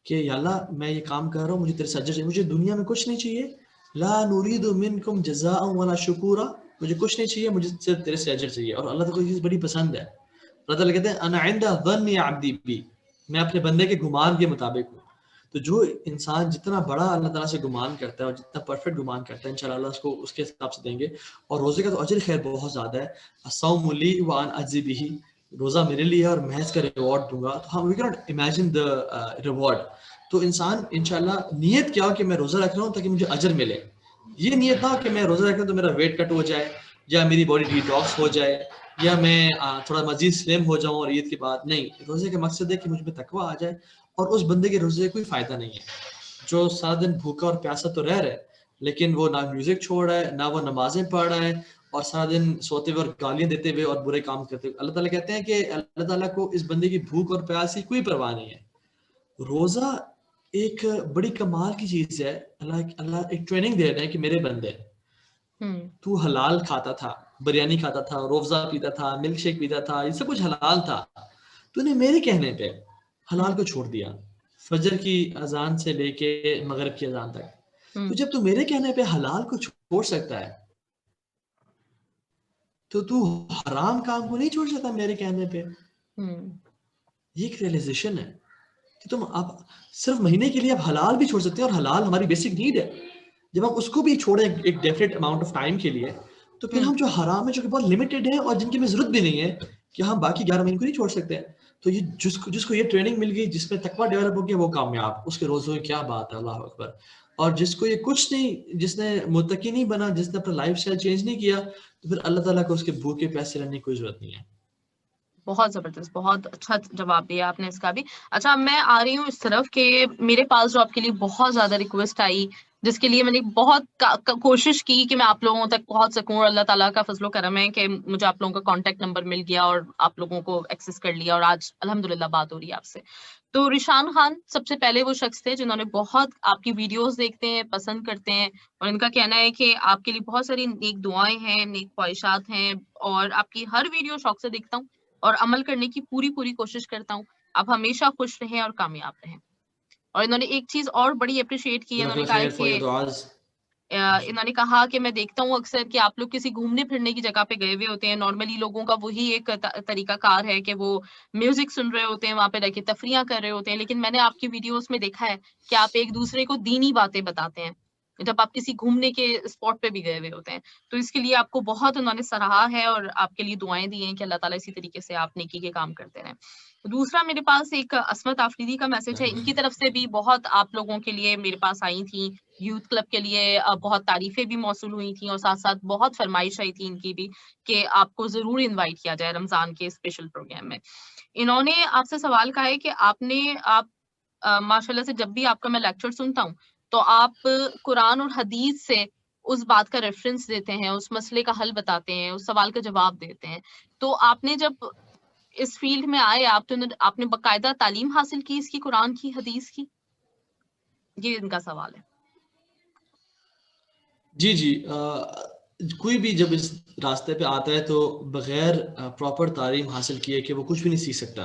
کہ یا اللہ میں یہ کام کر رہا ہوں, مجھے تیرے سے اجر چاہیے, مجھے دنیا میں کچھ نہیں چاہیے. لا نريد منکم جزاء ولا شکورا, مجھے کچھ نہیں چاہیے, مجھے صرف تیرے سے اجر چاہیے. اور اللہ تعالیٰ کو یہ چیز بڑی پسند ہے. اللہ تعالیٰ کہتے ہیں انا عند ظن عبدی بی, میں اپنے بندے کے گمان کے مطابق ہوں. تو جو انسان جتنا بڑا اللہ تعالیٰ سے گمان کرتا ہے اور جتنا پرفیکٹ گمان کرتا ہے, انشاءاللہ اللہ اس کو اس کے حساب سے دیں گے. اور روزے کا تو اجر خیر بہت زیادہ ہے. الصوم لی وانا اجزی بہ, روزہ میرے لیے ہے اور میں اس کا ریوارڈ دوں گا. تو ہم we can't imagine the reward. تو انسان انشاءاللہ نیت کیا ہو کہ میں روزہ رکھ رہا ہوں تاکہ مجھے اجر ملے. یہ نیت نہ ہو کہ میں روزہ رکھ رہا ہوں تو میرا ویٹ کٹ ہو جائے, یا میری باڈی ڈیٹاکس ہو جائے, یا میں تھوڑا مزید سلم ہو جاؤں اور عید کے بعد. نہیں, روزے کا مقصد ہے کہ مجھ میں تقویٰ آ جائے. اور اس بندے کے روزے کوئی فائدہ نہیں ہے جو سارا دن بھوکا اور پیاسا تو رہ رہا ہے, لیکن وہ نہ میوزک چھوڑ رہا ہے, نہ وہ نمازیں پڑھ رہا ہے, اور سارا دن سوتے ہوئے اور گالیاں دیتے ہوئے اور برے کام کرتے ہوئے. اللہ تعالیٰ کہتے ہیں کہ اللہ تعالیٰ کو اس بندے کی بھوک اور پیاس کی کوئی پرواہ نہیں ہے. روزہ ایک بڑی کمال کی چیز ہے. اللہ ایک ٹریننگ دے رہے ہیں کہ میرے بندے, تو حلال کھاتا تھا, بریانی کھاتا تھا, روزہ پیتا تھا, ملک شیک پیتا تھا, یہ سب کچھ حلال تھا. تو نے میرے کہنے پہ حلال کو چھوڑ دیا, فجر کی اذان سے لے کے مغرب کی اذان تک. تو جب تو میرے کہنے پہ حلال کو چھوڑ سکتا ہے تو حرام کام کو نہیں چھوڑ سکتا میرے کہنے پہ. یہ ایک ریئلائزیشن ہے کہ تم اب صرف مہینے کے لیے اب حلال بھی چھوڑ سکتے ہیں, اور حلال ہماری بیسک نیڈ ہے. جب ہم اس کو بھی چھوڑیں ایک ڈیفینیٹ اماؤنٹ آف ٹائم کے لیے, تو پھر ہم جو حرام ہے جو کہ بہت لمیٹڈ ہے اور جن کی ہمیں ضرورت بھی نہیں ہے کہ ہم باقی 11 مہینے کو نہیں چھوڑ سکتے. تو یہ جس کو یہ ٹریننگ مل گئی, جس میں تقویٰ ڈیولپ ہو گیا, وہ کامیاب. اس کے روزوں کی کیا بات ہے, اللہ اکبر. اور جس کو یہ کچھ نہیں, جس نے متقی نہیں بنا, جس نے اپنا لائف اسٹائل چینج نہیں کیا, تو پھر اللہ تعالیٰ کو اس کے بھوکے پیسے رہنے کی کوئی ضرورت نہیں ہے. بہت زبردست, بہت اچھا جواب دیا آپ نے اس کا بھی. اچھا, میں آ رہی ہوں اس طرف کہ میرے پاس جو آپ کے لیے بہت زیادہ ریکویسٹ آئی, جس کے لیے میں نے بہت کوشش کی کہ میں آپ لوگوں تک پہنچ سکوں, اور اللہ تعالیٰ کا فضل و کرم ہے کہ مجھے آپ لوگوں کا کانٹیکٹ نمبر مل گیا اور آپ لوگوں کو ایکسس کر لیا, اور آج الحمدللہ بات ہو رہی ہے آپ سے. تو رشان خان سب سے پہلے وہ شخص تھے جنہوں نے بہت آپ کی ویڈیوز دیکھتے ہیں, پسند کرتے ہیں, اور ان کا کہنا ہے کہ آپ کے لیے بہت ساری نیک دعائیں ہیں, نیک خواہشات ہیں, اور آپ کی ہر ویڈیو شوق سے دیکھتا ہوں اور عمل کرنے کی پوری کوشش کرتا ہوں. آپ ہمیشہ خوش رہیں اور کامیاب رہیں. اور انہوں نے ایک چیز اور بڑی اپریشیٹ کی, انہوں نے کہا کہ میں دیکھتا ہوں اکثر کہ آپ لوگ کسی گھومنے پھرنے کی جگہ پہ گئے ہوئے ہوتے ہیں. نارملی لوگوں کا وہی ایک طریقہ کار ہے کہ وہ میوزک سن رہے ہوتے ہیں, وہاں پہ رہ کے تفریح کر رہے ہوتے ہیں, لیکن میں نے آپ کی ویڈیوز میں دیکھا ہے کہ آپ ایک دوسرے کو دینی باتیں بتاتے ہیں. جب آپ کسی گھومنے کے اسپاٹ پہ بھی گئے ہوئے ہوتے ہیں. تو اس کے لیے آپ کو بہت انہوں نے سراہا ہے اور آپ کے لیے دعائیں دی ہیں کہ اللہ تعالیٰ اسی طریقے سے آپ نیکی کے کام کرتے رہیں. دوسرا میرے پاس ایک عصمت آفریدی کا میسج ہے، ان کی طرف سے بھی بہت آپ لوگوں کے لیے میرے پاس آئی تھیں، یوتھ کلب کے لیے بہت تعریفیں بھی موصول ہوئی تھیں، اور ساتھ ساتھ بہت فرمائش آئی تھی ان کی بھی کہ آپ کو ضرور انوائٹ کیا جائے رمضان کے اسپیشل پروگرام میں. انہوں نے آپ سے سوال کہا ہے کہ آپ ماشاء اللہ سے جب بھی آپ کا میں لیکچر سنتا ہوں تو آپ قرآن اور حدیث سے اس بات کا ریفرنس دیتے ہیں، اس مسئلے کا حل بتاتے ہیں، اس سوال کا جواب دیتے ہیں. تو آپ نے جب اس فیلڈ میں آئے آپ نے باقاعدہ تعلیم حاصل کی اس کی، قرآن کی، حدیث کی؟ یہ ان کا سوال ہے. جی کوئی بھی جب اس راستے پہ آتا ہے تو بغیر پراپر تعلیم حاصل کیے کہ وہ کچھ بھی نہیں سیکھ سکتا.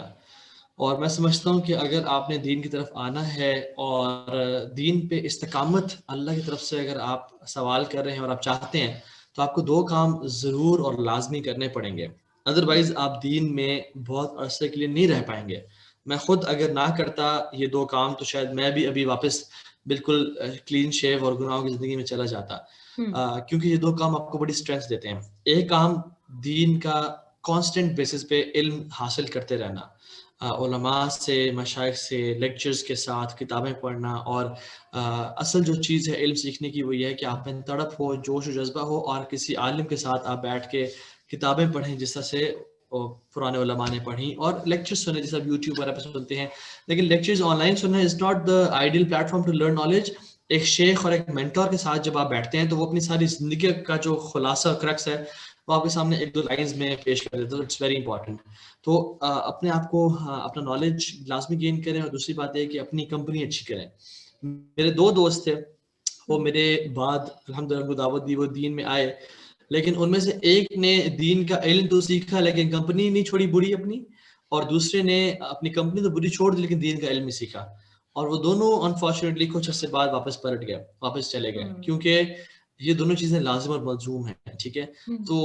اور میں سمجھتا ہوں کہ اگر آپ نے دین کی طرف آنا ہے اور دین پہ استقامت اللہ کی طرف سے اگر آپ سوال کر رہے ہیں اور آپ چاہتے ہیں تو آپ کو 2 کام ضرور اور لازمی کرنے پڑیں گے. ادروائز آپ دین میں بہت عرصے کے لیے نہیں رہ پائیں گے. میں خود اگر نہ کرتا یہ 2 کام تو شاید میں بھی ابھی واپس بالکل کلین شیو اور گناہوں کی زندگی میں چلا جاتا. کیونکہ یہ 2 کام آپ کو بڑی سٹرینتھ دیتے ہیں. ایک کام دین کا کانسٹنٹ بیسس پہ علم حاصل کرتے رہنا، علماء سے، مشائخ سے، لیکچرز کے ساتھ کتابیں پڑھنا. اور اصل جو چیز ہے علم سیکھنے کی وہ یہ ہے کہ آپ میں تڑپ ہو، جوش و جذبہ ہو، اور کسی عالم کے ساتھ آپ بیٹھ کے کتابیں پڑھیں جس طرح سے پرانے علماء نے پڑھی، اور لیکچر سنیں جیسے آپ یوٹیوب وغیرہ پہ سنتے ہیں. لیکن لیکچرز آن لائن سننا is not the ideal platform to learn knowledge. ایک شیخ اور ایک مینٹور کے ساتھ جب آپ بیٹھتے ہیں تو وہ اپنی ساری زندگی کا جو خلاصہ کریکس ہے وہ آپ کے سامنے 1-2 لائنز میں پیش کر دیتے ہیں. It's very important. تو اپنے آپ کو اپنا نالج لازمی گین کریں. اور دوسری بات یہ کہ اپنی کمپنی اچھی کریں. میرے 2 دوست تھے، وہ میرے بعد الحمدللہ کو دعوت دی، وہ دین میں آئے، لیکن ان میں سے ایک نے دین کا علم تو سیکھا لیکن کمپنی نہیں چھوڑی بری اپنی، اور دوسرے نے اپنی کمپنی تو بری چھوڑ دی لیکن دین کا علم نہیں سیکھا. اور وہ دونوں انفارچونیٹلی کچھ عرصے بعد واپس پلٹ گئے، واپس چلے گئے، کیونکہ یہ دونوں چیزیں لازم اور ملزوم ہیں. ٹھیک ہے، تو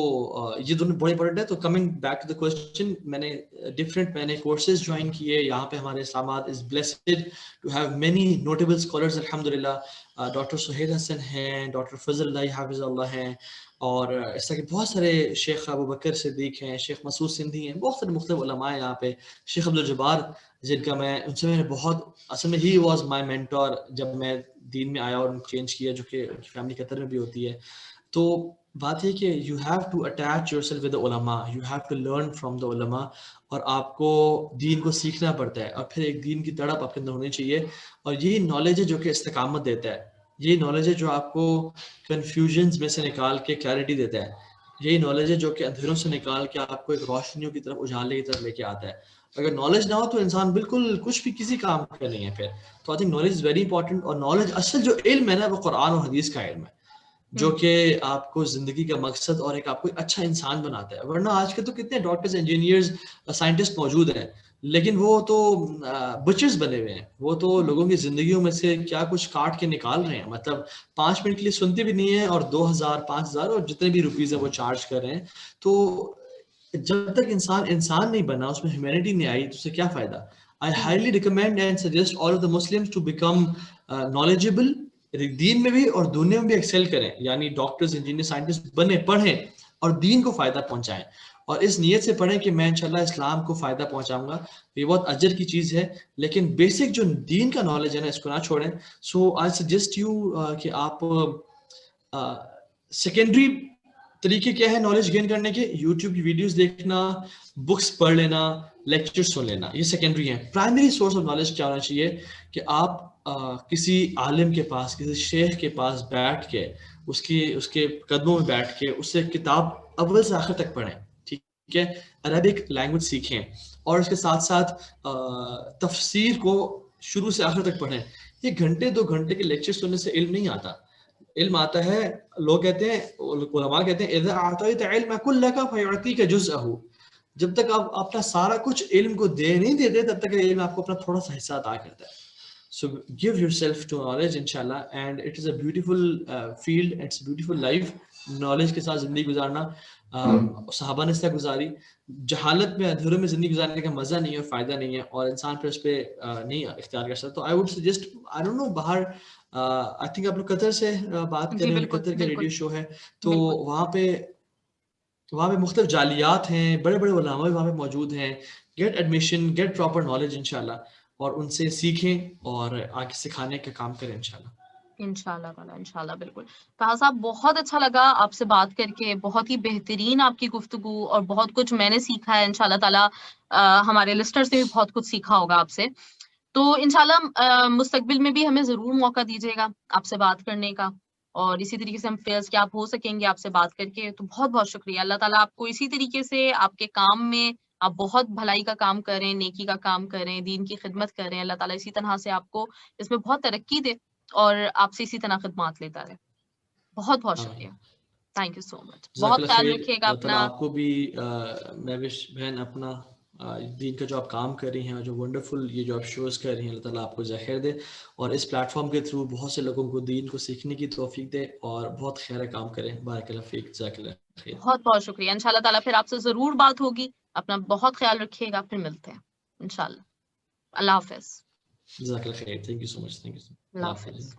یہ دونوں بڑے امپورٹنٹ ہے. تو coming back to the question, میں نے کورسز جوائن کیے. یہاں پہ ہمارے اسلامات is blessed to have many notable scholars الحمدللہ. ڈاکٹر سہیل حسن ہیں، ڈاکٹر فضل اللہ حافظ اللہ ہیں، اور اس طرح کے بہت سارے شیخ ابو بکر صدیق ہیں، شیخ مسعود سندھی ہیں، بہت سارے مختلف علماء ہیں یہاں پہ. شیخ عبدالجبار جن کا ان سے میں نے بہت، اصل میں ہی واز مائی مینٹور جب میں دین میں آیا اور چینج کیا، جو کہ فیملی قطر میں بھی ہوتی ہے. تو بات یہ کہ you have to attach yourself with the علماء، you have to learn from the علماء. اور آپ کو دین کو سیکھنا پڑتا ہے، اور پھر ایک دین کی تڑپ آپ کے اندر ہونی چاہیے. اور یہی نالج ہے جو کہ استقامت دیتا ہے. یہی نالج ہے جو آپ کو کنفیوژنز میں سے نکال کے کلیئرٹی دیتا ہے. یہی نالج ہے جو کہ اندھیروں سے نکال کے آپ کو ایک روشنیوں کی طرف، اجالے کی طرف لے کے آتا ہے. اگر نالج نہ ہو تو انسان بالکل کچھ بھی کسی کام کا نہیں ہے پھر. تو I think knowledge is very important. اور نالج، اصل جو علم ہے نا وہ قرآن اور حدیث کا علم ہے، جو کہ آپ کو زندگی کا مقصد اور ایک آپ کو اچھا انسان بناتا ہے. ورنہ آج کل تو کتنے ڈاکٹرز، انجینئرز، سائنٹسٹ موجود ہیں، لیکن وہ تو بچرز بنے ہوئے ہیں. وہ تو لوگوں کی زندگیوں میں سے کیا کچھ کاٹ کے نکال رہے ہیں. مطلب 5 منٹ کے لیے سنتے بھی نہیں ہیں، اور 2000 5000 اور جتنے بھی روپیز ہیں وہ چارج کر رہے ہیں. تو جب تک انسان نہیں بنا، اس میں ہیومینٹی نہیں آئی، تو اسے کیا فائدہ. I highly recommend and suggest all of the Muslims to become knowledgeable. دین میں بھی اور دنیا میں بھی ایکسل کریں، یعنی ڈاکٹرز، انجینئر، سائنٹسٹ بنے، پڑھیں اور دین کو فائدہ پہنچائیں. اور اس نیت سے پڑھیں کہ میں انشاءاللہ اسلام کو فائدہ پہنچاؤں گا. یہ بہت اجر کی چیز ہے، لیکن بیسک جو دین کا نالج ہے نا، اس کو نہ چھوڑیں. سو آئی سجیسٹ یو کہ آپ سیکنڈری طریقے کیا ہے نالج گین کرنے کے، یوٹیوب کی ویڈیوز دیکھنا، بکس پڑھ لینا، لیکچر سن لینا، یہ سیکنڈری ہیں. پرائمری سورس آف نالج کیا ہونا چاہیے کہ آپ کسی عالم کے پاس، کسی شیخ کے پاس بیٹھ کے، اس کے قدموں میں بیٹھ کے اس سے کتاب اول سے آخر تک پڑھیں. ٹھیک ہے، عربک لینگویج سیکھیں، اور اس کے ساتھ ساتھ تفسیر کو شروع سے آخر تک پڑھیں. یہ گھنٹے 2 گھنٹے کے لیکچر سننے سے علم نہیں آتا. علم آتا ہے، لوگ کہتے ہیں، علماء کہتے ہیں اذا اعطیت علم کلک فیعطیک جزءہ. جب تک آپ اپنا سارا کچھ علم کو دے نہیں دیتے تب تک علم آپ کو اپنا تھوڑا سا حصہ عطا کرتا ہے. So give yourself to knowledge inshallah, and it is a beautiful field, and it's a beautiful life. knowledge کے ساتھ زندگی گزارنا صحابہ نے اس طرح گزاری. جہالت میں ادھورے میں زندگی گزارنے کا مزہ نہیں ہے اور فائدہ نہیں ہے, اور انسان پھر اس پہ نہیں اختیار کر سکتا. تو I would suggest, I don't know, باہر آئی تھنک آپ لوگ قطر سے بات کر رہے ہیں, قطر کا ریڈیو شو ہے, تو وہاں پہ مختلف جالیات ہیں, بڑے بڑے علماء وہاں پہ موجود ہیں. Get admission, get proper knowledge انشاءاللہ, اور ان سے سیکھیں اور آگے سکھانے کا کام کریں انشاءاللہ. انشاءاللہ تعالیٰ, انشاءاللہ. بالکل طاہر صاحب, بہت اچھا لگا آپ سے بات کر کے, بہت ہی بہترین آپ کی گفتگو, اور بہت کچھ میں نے سیکھا ہے. انشاءاللہ تعالیٰ ہمارے لسٹرز نے بھی بہت کچھ سیکھا ہوگا آپ سے. تو انشاءاللہ مستقبل میں بھی ہمیں ضرور موقع دیجیے گا آپ سے بات کرنے کا, اور اسی طریقے سے ہم فیض کہ آپ ہو سکیں گے آپ سے بات کر کے. تو بہت بہت شکریہ. اللہ تعالیٰ آپ کو اسی طریقے سے آپ کے کام میں, آپ بہت بھلائی کا کام کریں, نیکی کا کام کریں, دین کی خدمت کریں. اللہ تعالیٰ اسی طرح سے آپ کو اس میں بہت ترقی دے اور آپ سے اسی طرح خدمات لیتا رہے. بہت بہت شکریہ. تھینک یو سو مچ. بہت خیال رکھیے گا اپنا. آپ کو بھی میں بہن اپنا دین کا جو آپ کام کر رہی ہیں, اور جو ونڈرفل یہ جو آپ شوز کر رہی ہیں, اللہ تعالیٰ آپ کو ذخیر دے, اور اس پلیٹ فارم کے تھرو بہت سے لوگوں کو دین کو سیکھنے کی توفیق دے, اور بہت خیر کام کریں. بارک اللہ فیک, جزاک اللہ خیر. بہت بہت شکریہ. انشاءاللہ تعالیٰ پھر آپ سے ضرور بات ہوگی. اپنا بہت خیال رکھیے گا, پھر ملتے ہیں انشاءاللہ. اللہ حافظ. جزاک اللہ خیر. Thank you so much. Thank you. اللہ حافظ.